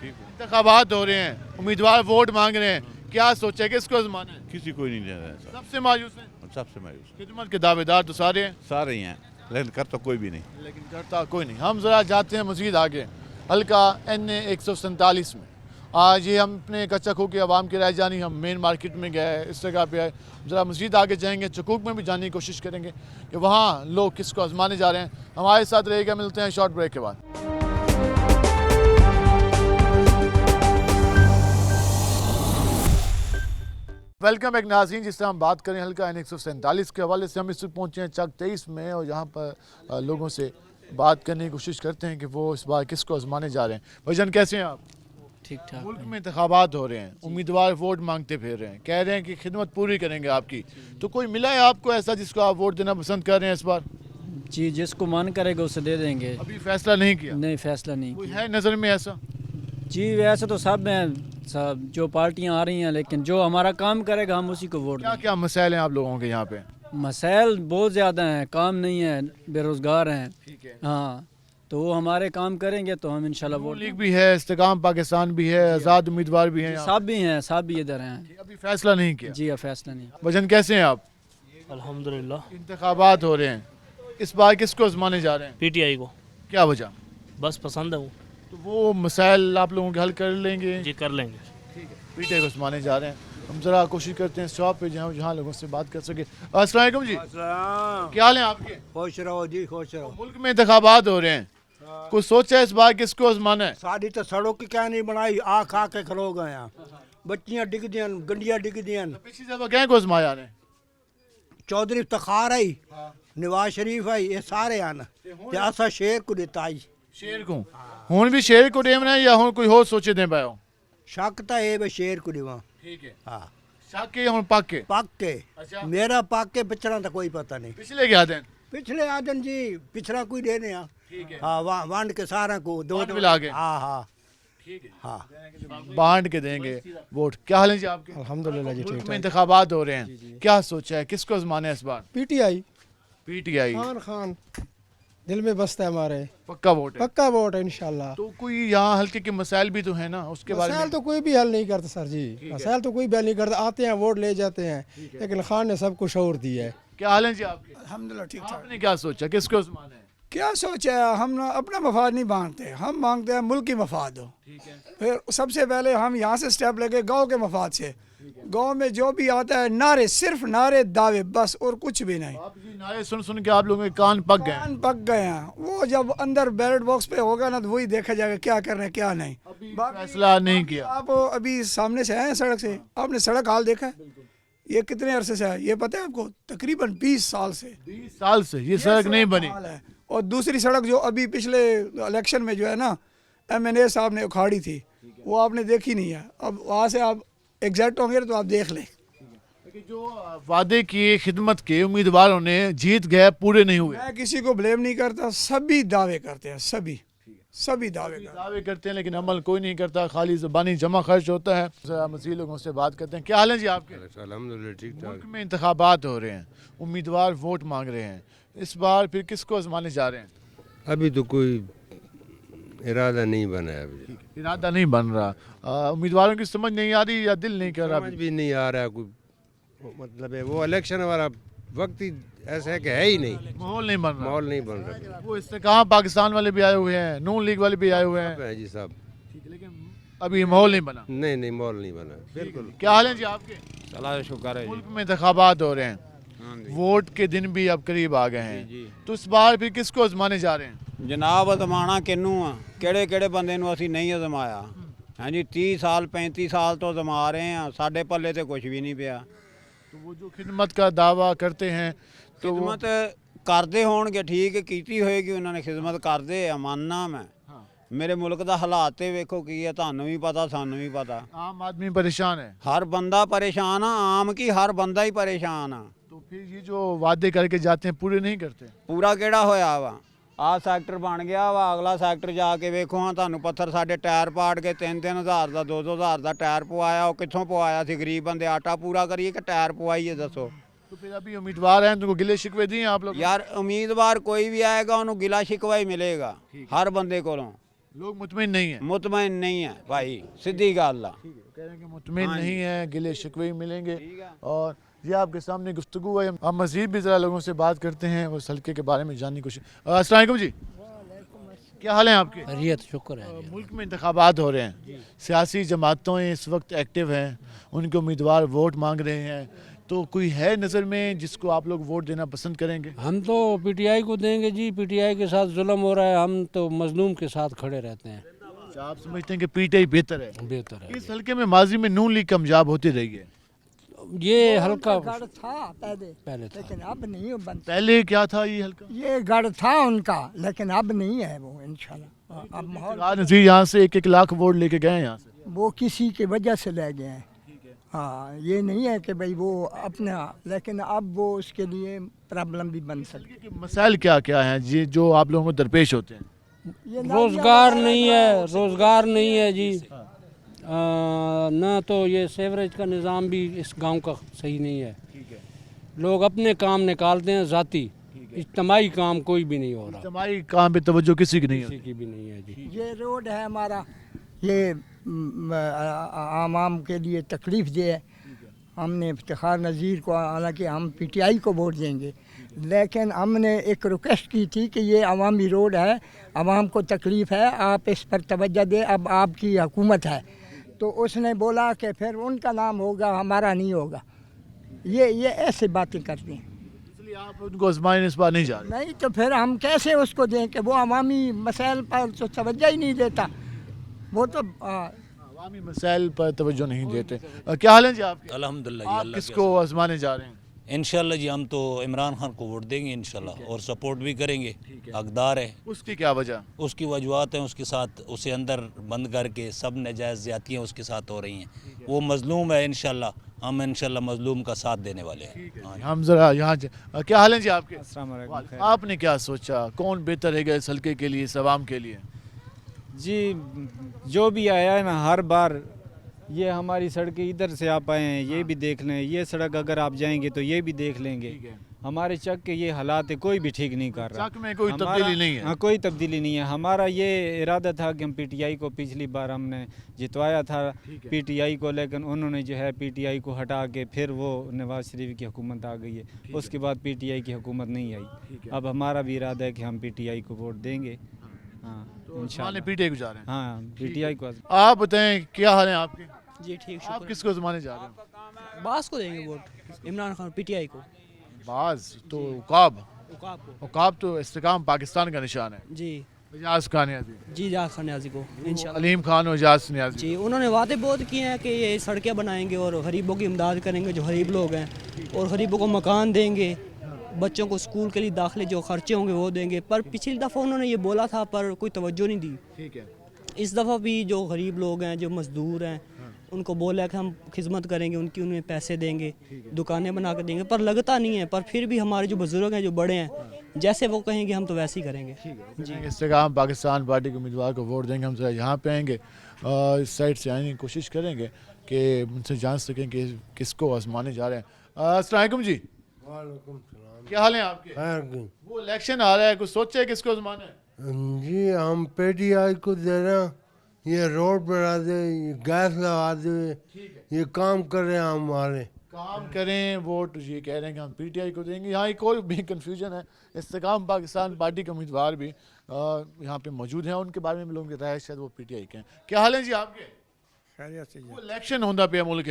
ठीक है। इंतखाबात हो रहे हैं, उम्मीदवार वोट मांग रहे हैं, क्या सोचा है किसको आजमाना है? किसी को नहीं दे रहा है सबसे मायूस हैं, सबसे मायूस खिदमत के दावेदार तो सारे हैं, सारे ही हैं, लेकिन कर तो कोई भी नहीं। लेकिन करता कोई नहीं। हम जरा जाते हैं मजीद आगे हल्का NA 147 में, आज ये हम अपने कच्चा खूह की आवाम की राय जानी, हम मेन मार्केट में गए, इस जगह पे आए, ज़रा मज़ीद आगे जाएंगे, चकूक में भी जानने की कोशिश करेंगे कि वहाँ लोग किसको आजमाने जा रहे हैं। हमारे साथ रहेगा, मिलते हैं शॉर्ट ब्रेक के बाद। वेलकम बैक नाज़रीन। जिस तरह हम बात करें हल्का N 147 के हवाले से, हम इस वक्त पहुँचे हैं चक 23 में और यहाँ पर लोगों से बात करने की कोशिश करते हैं कि वो इस बार किसको आजमाने जा रहे हैं। भाईजान कैसे हैं आप? ठीक ठाक। मुल्क में इंतखाबात हो रहे हैं, उम्मीदवार वोट मांगते फिर रहे हैं, कह रहे हैं कि खिदमत पूरी करेंगे आपकी, तो कोई मिला है आपको ऐसा जिसको आप वोट देना पसंद कर रहे हैं इस बार? जी, जिसको मन करेगा उसे दे देंगे। अभी फैसला नहीं किया? नहीं, फैसला नहीं कोई है नज़र में ऐसा? जी, वैसे तो सब हैं, सब जो पार्टियां आ रही हैं, लेकिन जो हमारा काम करेगा हम उसी को वोट क्या देंगे। क्या मसाइल हैं आप लोगों के यहाँ पे? मसाइल बहुत ज़्यादा हैं, काम नहीं है, बेरोज़गार हैं। ठीक है। हाँ, तो वो हमारे काम करेंगे तो हम इंशाल्लाह वोट लीग भी है, इस्तेकाम पाकिस्तान भी है, आज़ाद उम्मीदवार भी हैं, सब भी हैं, सब भी इधर हैं। अभी फैसला नहीं किया? जी, फैसला नहीं। वजन कैसे हैं आप? अल्हम्दुलिल्लाह। इंतखाबात हो रहे हैं, इस बार किसको आजमाने जा रहे हैं? पीटीआई को। क्या वजह? बस पसंद है वो। तो वो मसाइल आप लोगों के हल कर लेंगे? जी, कर लेंगे। ठीक है, पीटीआई को आजमाने जा रहे हैं। हम जरा कोशिश करते हैं शॉप पे जहाँ लोगों से बात कर सके। अस्सलाम वालेकुम जी, क्या हाल है आपके? खुश रहो जी, खुश रहो। मुल्क में इंतखाबात हो रहे हैं, कुछ सोचा है इस बार किसको आजमाना है? साड़ी तो सड़कों की क्या नहीं बनाई, आ खा के खलो गए हैं, बच्चियां डिग दियां, गंडियां डिग दियां। पिछली दफा क्या को आजमाया ने? चौधरी इफ्तार आई, नवाज शरीफ आई, ये सारे आन असा शेर को दिता आई। शेर को हुन भी शेर को देना है या हुन कोई और सोचे दे पाओ? शक तो है भाई शेर को देवा। ठीक है। हाँ, शक के हुन पक के? पक के। अच्छा। मेरा पक के पिछड़ा तो कोई पता नहीं। पिछले क्या दिन? पिछले आदन जी, पिछड़ा कोई देने आ। ठीक है। हाँ, वांड के सारा को दो बांट मिला के? हाँ हाँ ठीक है। हाँ, बांट के देंगे वोट। क्या हाल है जी आपके? अल्हम्दुलिल्लाह जी, मुल्क में इंतखाबात हो रहे हैं, क्या सोचा है किसको आजमाना है इस बार? पीटीआई। पीटीआई खान दिल में बसता है हमारे, पक्का वोट है? पक्का वोट है इंशाल्लाह। तो कोई यहाँ हल्के के मसाइल भी तो है ना, उसके बारे में? तो कोई भी हल नहीं करता सर जी, मसाइल तो कोई भी हल नहीं करता, आते हैं वोट ले जाते हैं, लेकिन खान ने सबको शऊर दिया है। क्या हाल है जी आपके? अल्हम्दुलिल्लाह ठीक ठाक। आपने क्या सोचा किसको आजमाना है? क्या सोचा है, हम ना अपना मफाद नहीं मांगते, हम मांगते हैं मुल्क की मफाद हो। फिर सबसे पहले हम यहाँ से स्टेप लेके गांव के मफाद से, गांव में जो भी आता है नारे, सिर्फ नारे दावे बस, और कुछ भी नहीं। आप जी नारे सुन सुन के आप लोगों के कान पक गए हैं। कान पक गए हैं, वो जब अंदर बैलेट बॉक्स पे होगा ना तो वही देखा जाएगा क्या कर रहे हैं क्या नहीं। फैसला नहीं किया। आप अभी सामने से आए हैं सड़क से, आपने सड़क हाल देखा है? ये कितने अरसे से है ये पता है आपको? तकरीबन 20 साल से। 20 साल से ये सड़क नहीं बनी। हाल है। और दूसरी सड़क जो अभी पिछले इलेक्शन में जो है ना MNA साहब ने उखाड़ी थी, वो आपने देखी नहीं है। अब वहाँ से आप एग्जैक्ट होंगे तो आप देख लें। जो वादे किए खिदमत के उम्मीदवारों ने जीत गए, पूरे नहीं हुए। मैं किसी को ब्लेम नहीं करता, सभी दावे करते हैं, सभी दावे करते हैं, लेकिन अमल कोई नहीं करता, खाली ज़बानी जमा खर्च होता है। मज़ीद लोगों से बात करते हैं। क्या हाल है जी आपके? अल्हम्दुलिल्लाह ठीक मुल्क में इंतखाबात हो रहे हैं, उम्मीदवार वोट मांग रहे हैं, इस बार फिर किसको आजमाने जा रहे हैं? अभी तो कोई इरादा नहीं बना है, अभी इरादा नहीं बन रहा, उम्मीदवारों की समझ नहीं आ रही या दिल नहीं कर रहा? समझ भी नहीं आ रहा है, कोई मतलब है वो इलेक्शन वाला वक्त ही ऐसा है कि है ही नहीं, माहौल नहीं बन रहा। माहौल नहीं बन रहा। वो इस्तेकाम पाकिस्तान वाले भी आए हुए हैं, नून लीग वाले भी आए हुए हैं जी साहब, लेकिन अभी माहौल नहीं बना। नहीं माहौल नहीं बना बिल्कुल। क्या हाल है जी आपके? अल्लाह शुक्र है मुल्क में इंतखाबात हो रहे हैं, वोट के दिन भी अब करीब आ गए हैं, तो इस बार फिर किसको आजमाने जा रहे हैं? जनाब अजमाना किनू आ ਕਿਹੜੇ ਕਿਹੜੇ ਬੰਦੇ ਨੂੰ ਅਸੀਂ ਨਹੀਂ ਅਜ਼ਮਾਇਆ ਹਾਂਜੀ 30 ਸਾਲ 35 ਸਾਲ ਤੋਂ ਅਜ਼ਮਾ ਰਹੇ ਆ ਸਾਡੇ ਪੱਲੇ ਤੇ ਕੁਝ ਵੀ ਨਹੀਂ ਪਿਆ तो वो जो खिदमत का दावा करते हैं तो ਖਿਦਮਤ ਕਰਦੇ ਹੋਣਗੇ ਠੀਕ ਕੀਤੀ ਹੋਏਗੀ ਉਹਨਾਂ ਨੇ ਖਿਦਮਤ ਕਰਦੇ ਆ ਮੰਨਣਾ ਮੈਂ ਮੇਰੇ ਮੁਲਕ ਦਾ ਹਾਲਾਤ ਤੇ ਵੇਖੋ ਕੀ ਹੈ ਤੁਹਾਨੂੰ ਵੀ ਪਤਾ ਸਾਨੂੰ ਵੀ ਪਤਾ आम आदमी परेशान है हर बंदा परेशान आ आम की हर बंदा ही परेशान आ तो फिर ये जो वादे करके जाते हैं पूरे नहीं करते। पूरा ਕਿਹੜਾ ਹੋਇਆ ਵਾ ਆ ਸੈਕਟਰ ਬਣ ਗਿਆ ਵਾ ਅਗਲਾ ਸੈਕਟਰ ਜਾ ਕੇ ਵੇਖੋ ਹਾਂ ਤੁਹਾਨੂੰ ਪੱਥਰ ਸਾਡੇ ਟਾਇਰ ਪਾੜ ਕੇ 3-3 ਹਜ਼ਾਰ ਦਾ 2-2 ਹਜ਼ਾਰ ਦਾ ਟਾਇਰ ਪਵਾਇਆ ਉਹ ਕਿੱਥੋਂ ਪਵਾਇਆ ਸੀ ਗਰੀਬ ਬੰਦੇ ਆਟਾ ਪੂਰਾ ਕਰੀਏ ਕਿ ਟਾਇਰ ਪਵਾਈਏ ਦੱਸੋ तो फिर अभी उम्मीदवार हैं तो गिले शिकवे दिए आप लोग? यार उम्मीदवार कोई भी आएगा उन्होंने गिला शिकवा ही मिलेगा हर बंदे को लोग मुतमिन नहीं है? मुतमईन नहीं है भाई सीधी गल आ कह रहे हैं कि मुतमिन नहीं है, गिले शिकवे ही मिलेंगे। और ये आपके सामने गुफ्तगू है, हम मज़ीद भी ज़रा लोगों से बात करते हैं उस हल्के के बारे में जानने की कोशिश। अस्सलाम वालेकुम जी, क्या हाल है आपके? खैरियत शुक्र है। मुल्क में इंतखाबात हो रहे हैं, सियासी जमातें इस वक्त एक्टिव हैं, उनके उम्मीदवार वोट मांग रहे हैं, तो कोई है नज़र में जिसको आप लोग वोट देना पसंद करेंगे? हम तो पीटीआई को देंगे जी, पीटीआई के साथ जुल्म हो रहा है, हम तो मजलूम के साथ खड़े रहते हैं। अच्छा, आप समझते हैं कि पीटीआई बेहतर है? बेहतर है। इस हल्के में माजी में नून लीग कामयाब होती रही है, ये हल्का गढ़ था पहले था। लेकिन अब नहीं बन पहले क्या था ये हल्का? ये गढ़ था उनका, लेकिन अब नहीं है वो इंशाल्लाह। अब माहौल नज़ीर यहाँ से 1-1 लाख वोट लेके गए हैं यहाँ से। वो किसी की वजह से ले गए हैं। हाँ, ये नहीं है कि भाई वो अपना, लेकिन अब वो उसके लिए प्रॉब्लम भी बन सकती कि मसाइल क्या क्या हैं जी जो आप लोगों को दरपेश होते हैं? है। रोजगार नहीं है, रोजगार नहीं है जी। ना तो ये सेवरेज का निज़ाम भी इस गांव का सही नहीं है। लोग अपने काम निकालते हैं ज़ाती, इज्तमाही काम कोई भी नहीं हो रहा। इज्तिमाई काम पे तवज्जो किसी की नहीं किसी होती। की भी नहीं है जी। ये रोड है हमारा, ये आवाम के लिए तकलीफ़ दे है। हमने इफ्तिखार नज़ीर को, हालांकि हम पीटीआई को वोट देंगे, लेकिन हमने एक रिक्वेस्ट की थी कि ये अवामी रोड है, आवाम को तकलीफ़ है, आप इस पर तवज्जो दें, अब आपकी हुकूमत है। तो उसने बोला कि फिर उनका नाम होगा, हमारा नहीं होगा। ये ऐसे बातें करते हैं। इसलिए आप उनको आजमाइन इस बार नहीं जा रहे? नहीं तो फिर हम कैसे उसको दें कि वो अवामी मसाइल पर तो तवज्जो ही नहीं देता। वो तो अवामी मसाइल पर तवज्जो नहीं देते। क्या हाल है जी आपके? अल्हम्दुलिल्लाह आप किसको आजमाने जा रहे हैं? इंशाल्लाह जी हम तो इमरान खान को वोट देंगे इंशाल्लाह, और सपोर्ट भी करेंगे, हकदार है। उसकी क्या वजह? उसकी वजूहत हैं, उसके साथ उसे अंदर बंद करके सब नाजायज़ ज़्यादतियाँ उसके साथ हो रही हैं। वो मजलूम है, इंशाल्लाह हम इंशाल्लाह मजलूम का साथ देने वाले हैं। हम जरा यहाँ क्या हाल है जी आपके? अस्सलाम वालेकुम। आपने क्या सोचा, कौन बेहतर रहेगा इस हल्के के लिए, इस आवाम के लिए? जी जो भी आया है ना, हर बार ये हमारी सड़कें इधर से आप आए हैं, ये भी देख लें, ये सड़क अगर आप जाएंगे तो ये भी देख लेंगे। हमारे चक के ये हालात है, कोई भी ठीक नहीं कर रहा। चक में कोई तब्दीली नहीं है? हाँ, कोई तब्दीली नहीं है। हमारा ये इरादा था कि हम पीटीआई को, पिछली बार हमने जितवाया था पीटीआई को, लेकिन उन्होंने जो है पीटीआई को हटा के फिर वो नवाज शरीफ की हुकूमत आ गई है। उसके बाद पीटीआई की हुकूमत नहीं आई। अब हमारा भी इरादा है कि हम पीटीआई को वोट देंगे। हाँ इंशाल्लाह पीटीआई को जा रहे हैं? हाँ पीटीआई को। आप बताएं क्या हाल है आपके? जी ठीक, आप किसको जमाने जा रहे हैं? बास को देंगे वोट, इमरान खान, पीटीआई को। बाज तो उकाब को। उकाब तो इस्तेकाम पाकिस्तान का निशान है जी। एजाज खान नियाज़ी। जी एजाज खान नियाज़ी को इंशाल्लाह। अलीम खान और एजाज नियाज़ी। जी, उन्होंने वादे बहुत किए हैं कि ये सड़कें बनाएंगे और गरीबों की इमदाद करेंगे, जो गरीब लोग हैं, और गरीबों को मकान देंगे, बच्चों को स्कूल के लिए दाखिले जो खर्चे होंगे वो देंगे। पर पिछली दफ़ा उन्होंने ये बोला था पर कोई तवज्जो नहीं दी। ठीक है। इस दफ़ा भी जो गरीब लोग हैं, जो मज़दूर हैं, उनको बोला कि हम खिदमत करेंगे, उनकी उन्हें पैसे देंगे, दुकानें बना कर देंगे, पर लगता नहीं है। पर फिर भी हमारे जो बुज़ुर्ग हैं, जो बड़े हैं, जैसे वो कहेंगे हम तो वैसे ही करेंगे। जी, इस्तेकाम पाकिस्तान पार्टी के उम्मीदवार को वोट देंगे। हम जरा यहाँ पे आएंगे, इस साइड से आएंगे, कोशिश करेंगे कि उनसे जान सकें कि किसको आजमाने जा रहे हैं। अस्सलाम वालेकुम जी। क्या हाल है आपके? वो इलेक्शन आ रहा है, कुछ सोचे किसको आजमाना है? जी हम पीटीआई को दे रहे हैं। ये रोड बना दे, ये गैस लगा दे, ये काम कर रहे हैं हमारे। काम करें, वोट ये कह रहे हैं कि हम पीटीआई को देंगे। यहाँ एक और भी कन्फ्यूजन है, इस्तेकाम पाकिस्तान पार्टी के उम्मीदवार भी यहाँ पे मौजूद हैं, उनके बारे में लोगों की राय शायद वो पीटीआई के हैं। क्या हाल है जी आपके? वो इलेक्शन होंदा पे मुल्क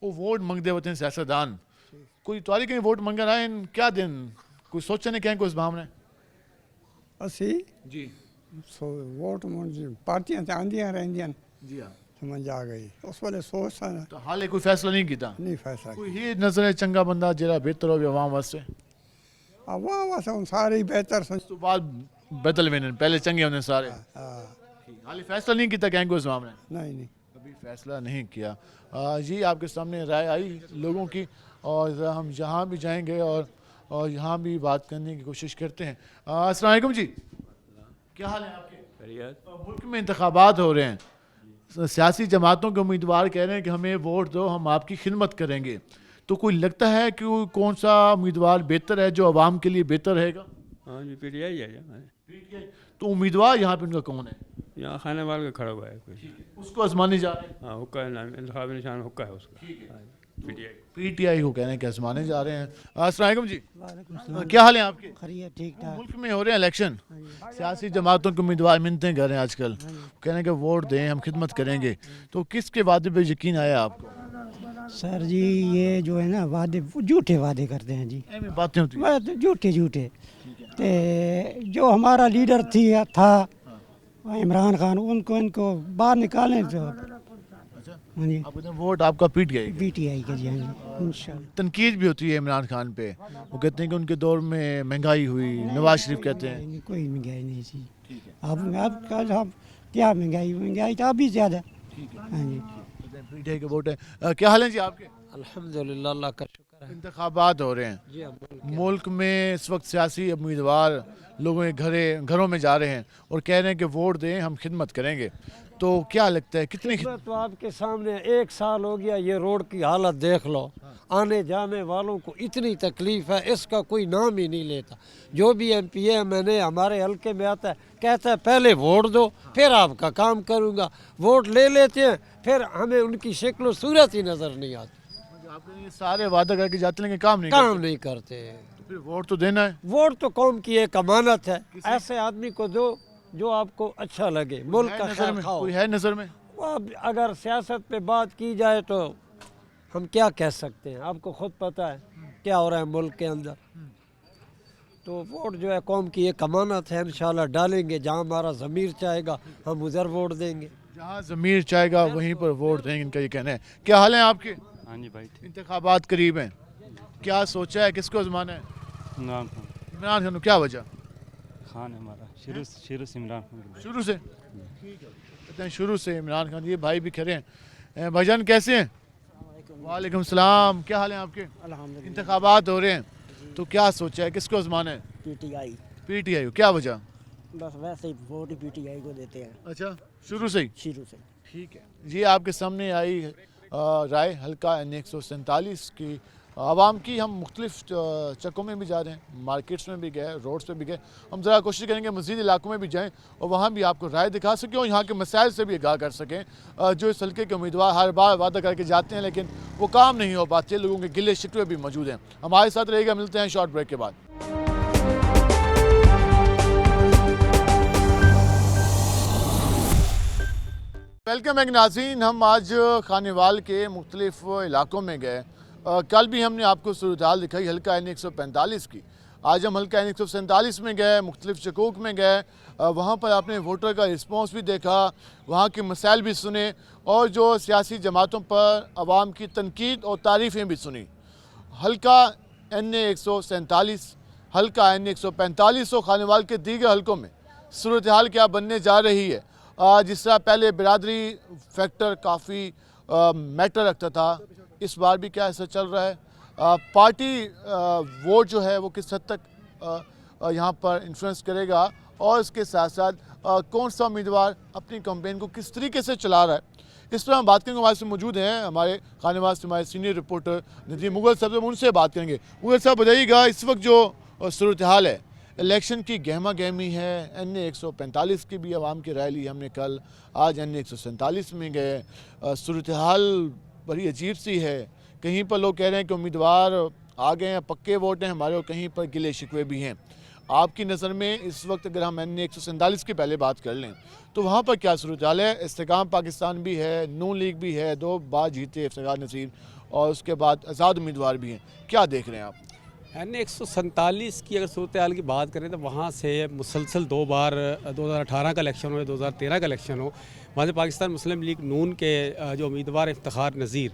वो वोट मंगते होते हैं सियासतदान, कोई तवारी कहीं वोट मंगन आए क्या दिन कोई सोचने क्या कुछ भावना असी जी वोट पार्टियां तो आंदियां रहंदियां जी हाँ समझ आ गई उस वाले सोच तो हाले कोई फैसला नहीं किया नहीं फैसला कोई ही नजर है चंगा बंदा जरा बेहतर हो आवाम वास्ते आवाम वास्ते सारे ही बेहतर तो बाद बदल वेने पहले चंगे होने सारे हाले फैसला नहीं किया क्या कुछ मामला नहीं अभी फैसला नहीं किया जी आपके सामने राय आई लोगों की और हम जहाँ भी जाएंगे और यहाँ भी बात करने की कोशिश करते हैं। अस्सलाम वालेकुम जी, क्या हाल है आपके? मुल्क में इंतखाबात हो रहे हैं, सियासी जमातों के उम्मीदवार कह रहे हैं कि हमें वोट दो, हम आपकी खिदमत करेंगे, तो कोई लगता है कि कौन सा उम्मीदवार बेहतर है जो आवाम के लिए बेहतर रहेगा? हाँ जी पीटीआई है। तो उम्मीदवार यहाँ पे उनका कौन है? यहाँ खाने वाले का खड़ा हुआ है कोई, उसको आजमाने जा रहे हैं। हाँ हुक्का है, इंतखाबी निशान हुक्का है उसका। पीटीआई को कहने के आजमाने जा रहे हैं। अस्सलाम वालेकुम जी, क्या हाल है आपके? ठीक ठाक। मुल्क में हो रहे हैं इलेक्शन, सियासी जमातों के उम्मीदवार मिन्नतें कर रहे हैं आजकल, कहने के वोट दें, हम खिदमत करेंगे। तो किसके वादे पे यकीन आया आपको? सर जी ये जो है ना वादे झूठे वादे करते हैं जी, ऐसी बातें होती हैं। झूठे झूठे। ते जो हमारा लीडर था इमरान खान, इनको बाहर निकालें तो हाँ जी। आप वोट आपका पीटीआई का जी, हाँ जी इंशाल्लाह। तनकीद भी होती है इमरान खान पे, वो कहते हैं कि उनके दौर में महंगाई हुई, नवाज शरीफ कहते हैं। कोई महंगाई नहीं जी, अब क्या महंगाई तो अभी ज़्यादा। हाँ जी, पीटीआई के वोट है। क्या हाल है जी आपके? अल्हम्दुलिल्लाह, अल्लाह का शुक्र है। इंतखाबात हो रहे हैं मुल्क में इस वक्त, सियासी उम्मीदवार लोगों के घरों में जा रहे हैं और कह रहे हैं कि वोट दें, हम खिदमत करेंगे। तो क्या लगता है कितनी तो आपके सामने 1 साल हो गया, ये रोड की हालत देख लो, आने जाने वालों को इतनी तकलीफ है, इसका कोई नाम ही नहीं लेता। जो भी एमपी है मैंने हमारे हल्के में आता है, कहता है पहले वोट दो फिर आपका काम करूँगा। वोट ले लेते हैं, फिर हमें उनकी शक्ल सूरत ही नज़र नहीं आती। आपने सारे वादा करके जाते लेकिन काम नहीं करते। तो फिर वोट तो देना है। वोट तो कौम की एक अमानत है, ऐसे आदमी को दो जो आपको अच्छा लगे, मुल्क का खैर खाओ। कोई है नजर में? अब अगर सियासत पे बात की जाए तो हम क्या कह सकते हैं, आपको खुद पता है क्या हो रहा है मुल्क के अंदर। तो वोट जो है कौम की एक अमानत है, इंशाल्लाह डालेंगे, जहाँ हमारा ज़मीर चाहेगा हम उधर वोट देंगे। जहाँ ज़मीर चाहेगा वहीं पर वोट देंगे, इनका ये कहना है। क्या हाल है आपके? हाँ जी भाई। इंतखाबात करीब हैं, क्या सोचा है, किसको आजमाना है? इमरान खान। क्या वजह? खान हमारा शुरू से इमरान खान। शुरू से? कहते हैं शुरू से इमरान खान। ये भाई भी खड़े हैं। भाईजान कैसे हैं? वालेकुम सलाम। क्या हाल है आपके? अल्हम्दुलिल्लाह। इंतखाबात हो रहे हैं, तो क्या सोचा है, किसको आजमाना है? पीटीआई। पीटीआई। क्या वजह? बस वैसे ही वोट ही पीटीआई को देते हैं। अच्छा, शुरू से ही? शुरू से। ठीक है जी। आपके सामने आई राय हल्का N147 की आवाम की। हम मुख्तलिफ चक्कों में भी जा रहे हैं, मार्केट्स में भी गए, रोड्स पे भी गए। हम ज़रा कोशिश करेंगे मज़ीद इलाकों में भी जाएं और वहाँ भी आपको राय दिखा सकें और यहाँ के मसाइल से भी आगाह कर सकें। जो इस हल्के के उम्मीदवार हर बार वादा करके जाते हैं लेकिन वो काम नहीं हो पाते, लोगों के गिले शिकवे भी मौजूद हैं। हमारे साथ रहेगा, मिलते हैं शॉर्ट ब्रेक के बाद। वेलकम बैक नाज़रीन। हम आज खानेवाल के मुख्तलिफ इलाकों में गए। कल भी हमने आपको सूरत हाल दिखाई हल्का N145 की। आज हम हल्का N147 में गए, मुख्तलिफ शकूक में गए, वहाँ पर आपने वोटर का रिस्पॉन्स भी देखा, वहाँ के मसाइल भी सुने और जो सियासी जमातों पर आवाम की तनकीद और तारीफ़ें भी सुनी। हल्का N147, हल्का N145 और खानेवाल के दीगर हल्कों में सूरत हाल क्या बनने जा रही है। जिस तरह पहले बिरादरी फैक्टर काफ़ी मैटर रखता था, इस बार भी क्या ऐसा चल रहा है? पार्टी वोट जो है वो किस हद तक यहाँ पर इन्फ्लुएंस करेगा और इसके साथ साथ कौन सा उम्मीदवार अपनी कैंपेन को किस तरीके से चला रहा है, इस पर हम बात करेंगे। हमारे से मौजूद हैं हमारे खानेवाल से हमारे सीनियर रिपोर्टर नदीम मुगल साहब, हम उनसे बात करेंगे। मुगल साहब बताइएगा, इस वक्त जो सूरत हाल है, इलेक्शन की गहमा गहमी है। N145 की भी आवाम की राय ली हमने कल, आज N147 में गए। सूरत हाल बड़ी अजीब सी है। कहीं पर लोग कह रहे हैं कि उम्मीदवार आ गए हैं, पक्के वोट हैं हमारे, और कहीं पर गिले शिकवे भी हैं। आपकी नज़र में इस वक्त अगर हम N147 की पहले बात कर लें तो वहाँ पर क्या सूरत हाल है? इस्तेकाम पाकिस्तान भी है, नून लीग भी है, 2 बार जीते इफ्तिखार नसीर, और उसके बाद आज़ाद उम्मीदवार भी हैं। क्या देख रहे हैं आप? N147 की अगर सूरत हाल की बात करें तो वहाँ से मुसलसल 2 बार 2018 का इलेक्शन हो, 2013 का इलेक्शन हो, वहाँ से पाकिस्तान मुस्लिम लीग नून के जो उम्मीदवार इफ्तिखार नज़ीर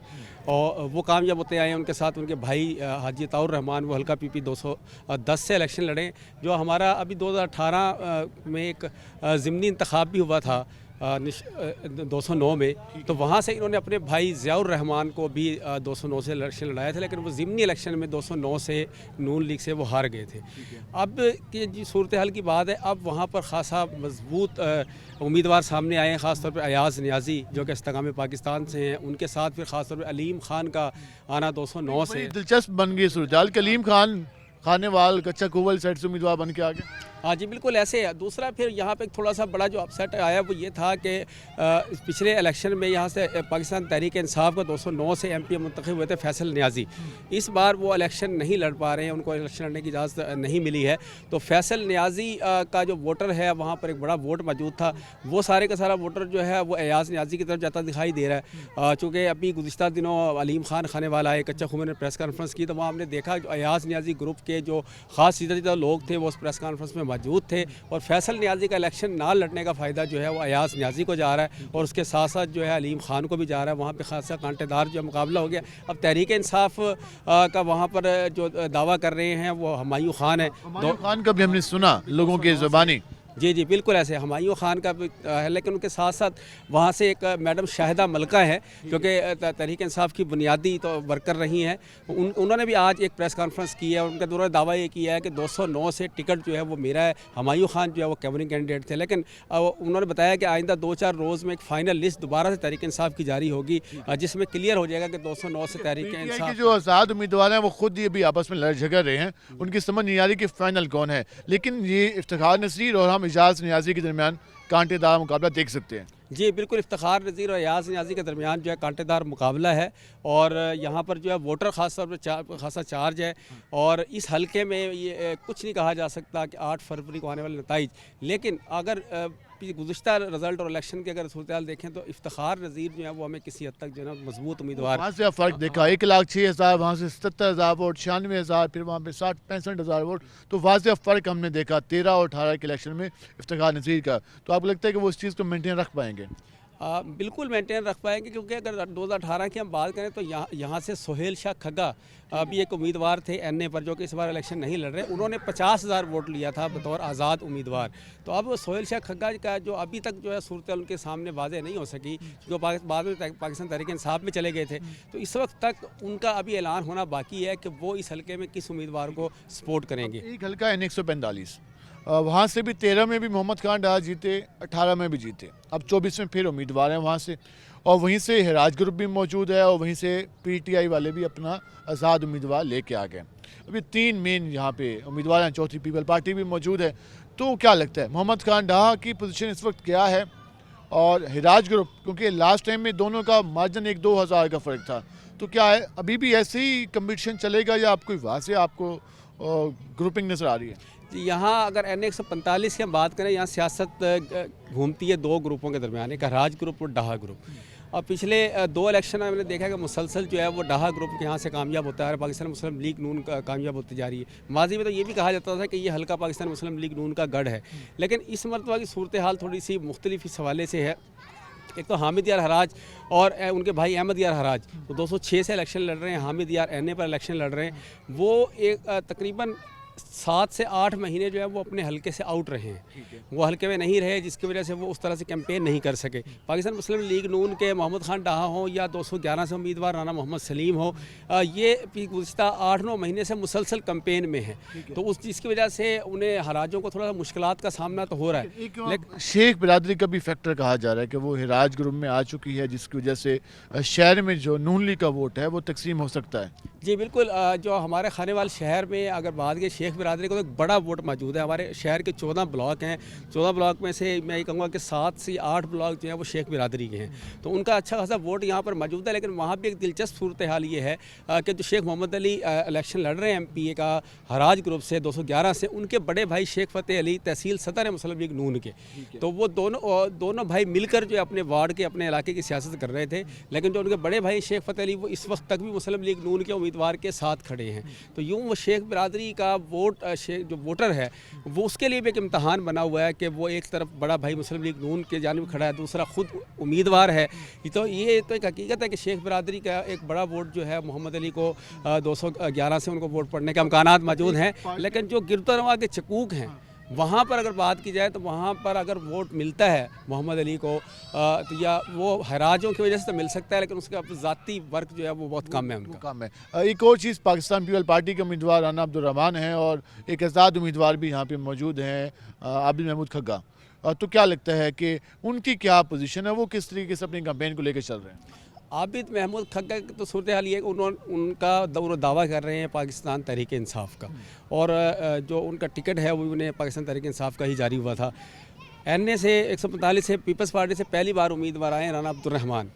और वो कामयाब होते आए हैं। उनके साथ उनके भाई हाजी अताउर रहमान, वो हल्का PP 210 से इलेक्शन लड़े। जो हमारा अभी 2018 में एक ज़िमनी इंतखाब भी हुआ था 209 में, तो वहाँ से इन्होंने अपने भाई ज़ियाउर रहमान को भी 209 से इलेक्शन लड़ाया था, लेकिन वो ज़िमनी इलेक्शन में 209 से नून लीग से वो हार गए थे। अब की जी सूरत हाल की बात है, अब वहाँ पर ख़ासा मजबूत उम्मीदवार सामने आए हैं, ख़ासतौर पर अयाज़ नियाज़ी जो कि इस्तेकाम पाकिस्तान से हैं, उनके साथ फिर ख़ासतौर पर अलीम खान का आना 209 से। दिलचस्प बन गई सूरत हाल। अलीम खान खानेवाल कच्चा कुवल साइड से उम्मीदवार बन के आ गए। हाँ जी बिल्कुल ऐसे है। दूसरा फिर यहाँ पे थोड़ा सा बड़ा जो अपसेट आया वो ये था कि पिछले इलेक्शन में यहाँ से पाकिस्तान तहरीक इंसाफ को 209 से MP मुंतखब हुए थे फैसल नियाजी। इस बार वो इलेक्शन नहीं लड़ पा रहे हैं, उनको इलेक्शन लड़ने की इजाज़त नहीं मिली है। तो फैसल नियाजी का जो वोटर है वहाँ पर एक बड़ा वोट मौजूद था, वो सारे का सारा वोटर जो है वो एयाज़ नियाजी की तरफ जाता दिखाई दे रहा है। चूँकि अभी गुज़िश्ता दिनों अलीम खान खाने वाला है, कच्चा खून ने प्रेस कॉन्फ्रेंस की, तो वहाँ हमने देखा जो एयाज़ नियाजी ग्रुप के जो ख़ास सीधा लोग थे वो उस प्रेस कॉन्फ्रेंस में मौजूद थे। और फैसल नियाजी का इलेक्शन ना लड़ने का फ़ायदा जो है वो अयाज़ नियाजी को जा रहा है और उसके साथ साथ जो है अलीम खान को भी जा रहा है। वहाँ पे खासा कांटेदार जो मुकाबला हो गया। अब तहरीक इंसाफ का वहाँ पर जो दावा कर रहे हैं वो हुमायूं खान है। हुमायूं खान का भी हमने सुना लोगों की ज़ुबानी। जी जी बिल्कुल ऐसे हुमायूं खान का भी है, लेकिन उनके साथ साथ वहाँ से एक मैडम शाहिदा मलका है जो कि तहरीक इंसाफ की बुनियादी तो वर्कर रही हैं। उन्होंने भी आज एक प्रेस कॉन्फ्रेंस की है और उनका उन्होंने दावा ये किया है कि 209 से टिकट जो है वो मेरा है। हुमायूं खान जो है वो कैबिनेट कैंडिडेट थे, लेकिन उन्होंने बताया कि आइंदा 2-4 रोज़ में एक फ़ाइनल लिस्ट दोबारा से तहरीक इंसाफ की जारी होगी जिसमें क्लियर हो जाएगा कि 209 से तहरीक इंसाफ जो आज़ाद उम्मीदवार हैं वो खुद ये भी आपस में लड़ झगड़ रहे हैं, उनकी समझ नहीं आ रही कि फ़ाइनल कौन है। लेकिन ये इफ्तिखार नसीर और हम एजाज नियाजी के दरमियान कांटेदार मुकाबला देख सकते हैं। जी बिल्कुल इफ्तिखार नज़ीर और एयाज़ नियाज़ी के दरमियान जो है कांटेदार मुकाबला है और यहाँ पर जो है वोटर ख़ास तौर पर खासा चार्ज है। और इस हलके में ये कुछ नहीं कहा जा सकता कि 8 फरवरी को आने वाले नताइज, लेकिन अगर गुज़िश्ता रिज़ल्ट और इलेक्शन की अगर सूरत हाल देखें तो इफ्तिखार नज़ीर जो है वो हमें किसी हद तक जो है ना मजबूत उम्मीदवार। वहाँ से फ़र्क देखा 1,06,000, वहाँ से 77,000 वोट, 96,000, फिर वहाँ पे 60-65,000 वोट। तो वाज़ेह फ़र्क हमने देखा 13 और 18 के इलेक्शन में इफ्तिखार नज़ीर का। तो आपको लगता है कि वो इस चीज़ को मेंटेन रख पाएंगे? बिल्कुल मेंटेन रख पाएंगे, क्योंकि अगर 2018 की हम बात करें तो यहाँ से सोहेल शाह खग्गा भी एक उम्मीदवार थे NA पर जो कि इस बार इलेक्शन नहीं लड़ रहे। उन्होंने 50,000 वोट लिया था बतौर आज़ाद उम्मीदवार। तो अब सोहेल शाह खग्गा का जो अभी तक जो है सूरत उनके सामने वाज़ेह नहीं हो सकी, जो बाद में पाकिस्तान तहरीक इंसाफ में चले गए थे। तो इस वक्त तक उनका अभी ऐलान होना बाकी है कि वो इस हल्के में किस उम्मीदवार को सपोर्ट करेंगे। एक हल्का है 145, वहाँ से भी 13 में भी मोहम्मद खान डाहा जीते, 18 में भी जीते, अब 24 में फिर उम्मीदवार हैं वहाँ से। और वहीं से हिराज ग्रुप भी मौजूद है और वहीं से PTI वाले भी अपना आज़ाद उम्मीदवार लेके आ गए। अभी 3 मेन यहाँ पे उम्मीदवार हैं, चौथी पीपल पार्टी भी मौजूद है। तो क्या लगता है मोहम्मद खान डाहा की पोजीशन इस वक्त क्या है और हिराज ग्रुप, क्योंकि लास्ट टाइम में दोनों का मार्जिन 1-2 हज़ार का फ़र्क था, तो क्या है अभी भी ऐसे ही कंपटीशन चलेगा या आपको वहाँ से आपको ग्रुपिंग नज़र आ रही है? यहाँ अगर NA 145 की हम बात करें, यहाँ सियासत घूमती है 2 ग्रुपों के दरमियान, एक हिराज ग्रुप और डाहा ग्रुप। और पिछले 2 इलेक्शन में हमने देखा कि मुसलसल जो है वो डाहा ग्रुप के यहाँ से कामयाब होता है, पाकिस्तान मुस्लिम लीग नून कामयाब होती जा रही है। माजी में तो ये भी कहा जाता था कि ये हल्का पाकिस्तान मुस्लिम लीग नून का गढ़ है, लेकिन इस मरतबा की सूरत हाल थोड़ी सी मुख्तलिफ इस हवाले से है। एक तो हामिद यार हराज और उनके भाई अहमद यार हराज, वो 206 से इलेक्शन लड़ रहे हैं। हामिद यार NA पर इलेक्शन लड़ रहे हैं। वो एक तकरीबन 7 से 8 महीने जो है वो अपने हलके से आउट रहे हैं, वो हलके में नहीं रहे, जिसकी वजह से वो उस तरह से कैंपेन नहीं कर सके। पाकिस्तान मुस्लिम लीग नून के मोहम्मद खान डाहा हो या 211 से उम्मीदवार राना मोहम्मद सलीम हो, ये गुज़िश्ता 8-9 महीने से मुसलसल कैंपेन में है। तो उस जिसकी वजह से उन्हें हराजों को थोड़ा सा मुश्किलात का सामना तो हो रहा है। लेकिन शेख बिरादरी का भी फैक्टर कहा जा रहा है कि वो हिराज ग्रुप में आ चुकी है, जिसकी वजह से शहर में जो नून लीग का वोट है वो तकसीम हो सकता है। जी बिल्कुल, जो हमारे खानेवाल शहर में अगर बात की शेख बिरादरी को तो एक बड़ा वोट मौजूद है। हमारे शहर के 14 ब्लॉक हैं, 14 ब्लॉक में से मैं ये कहूँगा कि 7 से 8 ब्लॉक जो है वो शेख बिरादरी के हैं। तो उनका अच्छा खासा वोट यहाँ पर मौजूद है। लेकिन वहाँ भी एक दिलचस्प सूरत हाल ये है कि जो शेख मोहम्मद अली इलेक्शन लड़ रहे हैं MPA का हराज ग्रुप से 211 से, उनके बड़े भाई शेख फ़तेह अली तहसील सदर है मुस्लिम लीग नून के। तो वो दोनों भाई मिलकर जो अपने वार्ड के अपने इलाके की सियासत कर रहे थे। लेकिन जो उनके बड़े भाई शेख फ़तेह अली वो इस वक्त तक भी मुस्लिम लीग नून के उम्मीदवार के साथ खड़े हैं। तो यूँ वो शेख बिरादरी का वोट जो वोटर है वो उसके लिए भी एक इम्तहान बना हुआ है कि वो एक तरफ बड़ा भाई मुस्लिम लीग नून के जानिब खड़ा है, दूसरा खुद उम्मीदवार है। तो ये तो एक हकीकत है कि शेख बिरादरी का एक बड़ा वोट जो है मोहम्मद अली को 211 से उनको वोट पड़ने के इम्कानात मौजूद हैं। लेकिन जो गिरदोनवा के चकूक हैं वहाँ पर अगर बात की जाए तो वहाँ पर अगर वोट मिलता है मोहम्मद अली को तो या वो हराजों की वजह से तो मिल सकता है, लेकिन उसका ज़ाती वर्क जो है वो बहुत कम है, उनका कम है। एक और चीज़, पाकिस्तान पीपल पार्टी के उम्मीदवार राना अब्दुर्रहमान हैं और एक आज़ाद उम्मीदवार भी यहाँ पे मौजूद हैं आबिद महमूद खग्गा। तो क्या लगता है कि उनकी क्या पोजीशन है, वो किस तरीके से अपनी कैंपेन को लेकर चल रहे हैं? आबिद महमूद खक्का की तो सूरत हाल ये है कि उनका दावा कर रहे हैं पाकिस्तान तहरीक इंसाफ का, और जो उनका टिकट है वो उन्हें पाकिस्तान तहरीक इंसाफ का ही जारी हुआ था। NA से 145 से पीपल्स पार्टी से पहली बार उम्मीदवार आए राना अब्दुर्रहमान।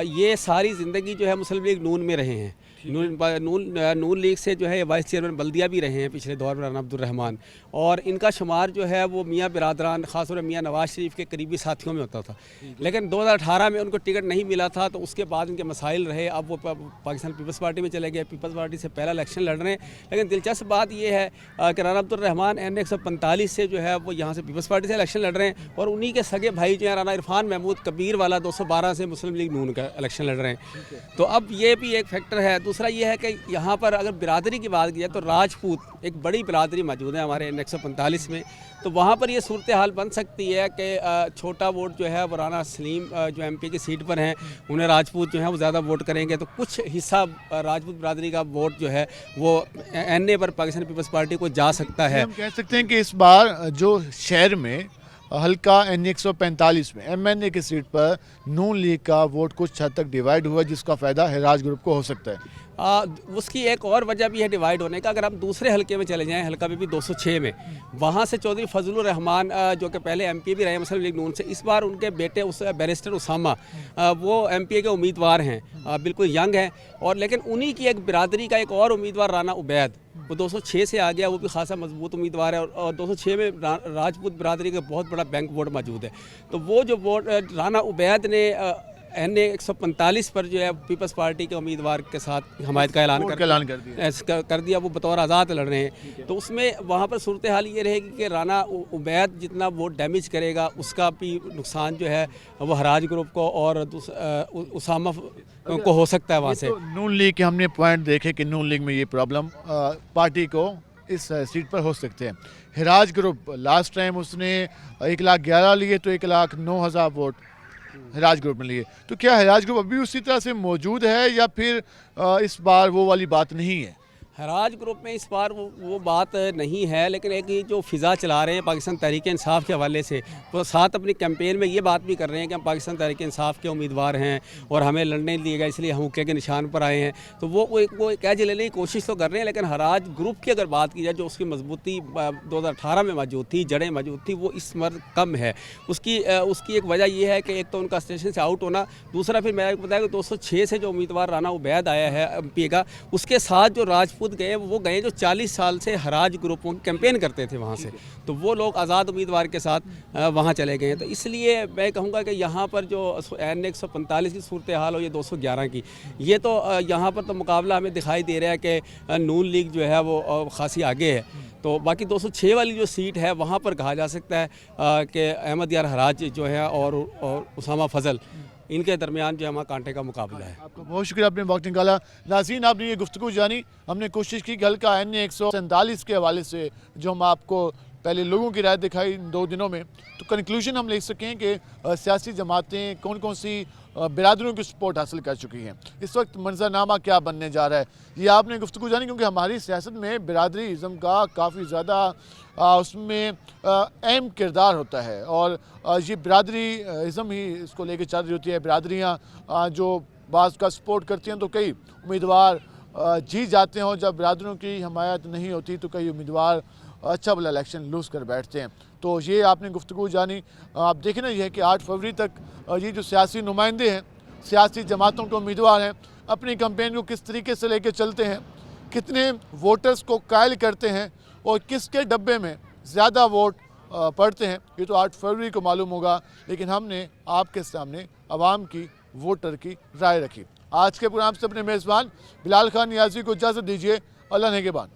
ये सारी ज़िंदगी जो है मुस्लिम लीग नून में रहे हैं। नून लीग से जो है वाइस चेयरमैन बल्दिया भी रहे हैं पिछले दौर में राना अब्दुर्रहमान, और इनका शुमार जो है वो मियाँ बिरादरान ख़ासतौर पर मियाँ नवाज शरीफ के करीबी साथियों में होता था। लेकिन 2018 में उनको टिकट नहीं मिला था, तो उसके बाद उनके मसाइल रहे। अब वो पाकिस्तान पीपल्स पार्टी में चले गए, पीपल्स पार्टी से पहला इलेक्शन लड़ रहे हैं। लेकिन दिलचस्प बात ये है कि राना अब्दुर्रहमान NA 145 से जो है वो यहाँ से पीपल्स पार्टी से इलेक्शन लड़ रहे हैं, और उन्हीं के सगे भाई जो है राना इरफान महमूद कबीर वाला 212 से मुस्लिम लीग नून का इलेक्शन लड़ रहे हैं। तो अब ये भी एक फैक्टर है। दूसरा ये है कि यहाँ पर अगर बिरादरी की बात की जाए तो राजपूत एक बड़ी बिरादरी मौजूद है हमारे 145 में, तो वहाँ पर ये सूरत हाल बन सकती है कि छोटा वोट जो है वो राना सलीम जो MP की सीट पर हैं, उन्हें राजपूत जो है वो ज़्यादा वोट करेंगे, तो कुछ हिस्सा राजपूत बिरादरी का वोट जो है वो NA पर पाकिस्तान पीपल्स पार्टी को जा सकता है। हम कह सकते हैं कि इस बार जो शहर में हल्का NA 145 में MNA की सीट पर नून लीग का वोट कुछ हद तक डिवाइड हुआ, जिसका फ़ायदा हिराज ग्रुप को हो सकता है। उसकी एक और वजह भी है डिवाइड होने का। अगर हम दूसरे हलके में चले जाएं, हलका भी 206 में, वहाँ से चौधरी फजलुर रहमान जो कि पहले MP भी रहे मुस्लिम लीग नून से, इस बार उनके बेटे बैरिस्टर उसामा वो MPA के उम्मीदवार हैं, बिल्कुल यंग हैं, और लेकिन उन्हीं की एक बिरादरी का एक और उम्मीदवार राना उबैद वो 206 से आ गया, वो भी खासा मजबूत उम्मीदवार है, और 206 में राजपूत बिरादरी का बहुत बड़ा बैंक वोट मौजूद है। तो वो जो वोट राना उबैद ने NA 145 पर जो है पीपल्स पार्टी के उम्मीदवार के साथ हमायत का ऐलान कर दिया, वो बतौर आज़ाद लड़ रहे हैं। तो उसमें वहाँ पर सूरत हाल ये रहेगी कि राना उबैद जितना वोट डैमेज करेगा उसका भी नुकसान जो है वो हराज ग्रुप को और उसामा को हो सकता है वहाँ से। तो नून लीग के हमने पॉइंट देखे कि नून लीग में ये प्रॉब्लम पार्टी को इस सीट पर हो सकते हैं। हिराज ग्रुप लास्ट टाइम उसने 1,11,000 लिए, तो 1,09,000 वोट हिराज ग्रुप में लिए। तो क्या हिराज ग्रुप अभी उसी तरह से मौजूद है, या फिर इस बार वो वाली बात नहीं है? हराज ग्रुप में इस बार वो बात नहीं है, लेकिन एक जो फ़िज़ा चला रहे हैं पाकिस्तान तहरीक इंसाफ के हवाले से, वो साथ अपनी कैंपेन में ये बात भी कर रहे हैं कि हम पाकिस्तान तहरीक इंसाफ के उम्मीदवार हैं और हमें लड़ने दिए गए इसलिए हम हुक्के के निशान पर आए हैं। तो वो एक एज लेने की कोशिश तो कर रहे हैं, लेकिन हराज ग्रुप की अगर बात की जाए जो उसकी मजबूती 2018 में मौजूद थी, जड़ें मौजूद थी, वो इस बार कम है। उसकी एक वजह यह है कि एक तो उनका स्टेशन से आउट होना, दूसरा फिर मैंने बताया कि 206 से जो उम्मीदवार राना उबैद आया है MP का, उसके साथ जो राजपूत गए वो गए जो 40 साल से हराज ग्रुपों की कैंपेन करते थे वहाँ से, तो वो लोग आज़ाद उम्मीदवार के साथ वहाँ चले गए हैं। तो इसलिए मैं कहूँगा कि यहाँ पर जो NA 145 की सूरत हाल हो ये 211 की, ये तो यहाँ पर तो मुकाबला हमें दिखाई दे रहा है कि नून लीग जो है वो खासी आगे है। तो बाकी 206 वाली जो सीट है वहाँ पर कहा जा सकता है कि अहमद यार हराज जो है और उसामा फजल, इनके दरमियान जो हमारा कांटे का मुकाबला है। आपका बहुत शुक्रिया, आपने वक्त निकाला। नाज़रीन, आपने ये गुफ्तगू जानी, हमने कोशिश की कि हल्का NA 147 के हवाले से जो हम आपको पहले लोगों की राय दिखाई इन 2 दिनों में, तो कंक्लूजन हम ले सकें कि सियासी जमातें कौन कौन सी बिरादरियों की सपोर्ट हासिल कर चुकी हैं। इस वक्त मंजरनामा क्या बनने जा रहा है, ये आपने गुफ्तगू जानी, क्योंकि हमारी सियासत में बिरादरी इज़म का काफ़ी ज़्यादा उसमें अहम किरदार होता है, और ये बिरादरी इज़म ही इसको लेकर चल रही होती है। बिरादरियाँ जो बाज़ का सपोर्ट करती हैं, तो कई उम्मीदवार जीत जाते हैं, और जब बिरादरियों की हमायत नहीं होती तो कई उम्मीदवार अच्छा भला इलेक्शन लूज़ कर बैठते हैं। तो ये आपने गुफ्तगू जानी। आप देखें ना, यह है कि 8 फरवरी तक ये जो सियासी नुमाइंदे हैं, सियासी जमातों के उम्मीदवार हैं, अपनी कैंपेन को किस तरीके से लेकर चलते हैं, कितने वोटर्स को कायल करते हैं, और किसके डब्बे में ज़्यादा वोट पड़ते हैं, ये तो 8 फरवरी को मालूम होगा। लेकिन हमने आपके सामने आवाम की, वोटर की राय रखी। आज के प्रोग्राम से अपने मेज़बान बिलाल खान नियाज़ी को इजाज़त दीजिए। अल्लाह नेगेबान।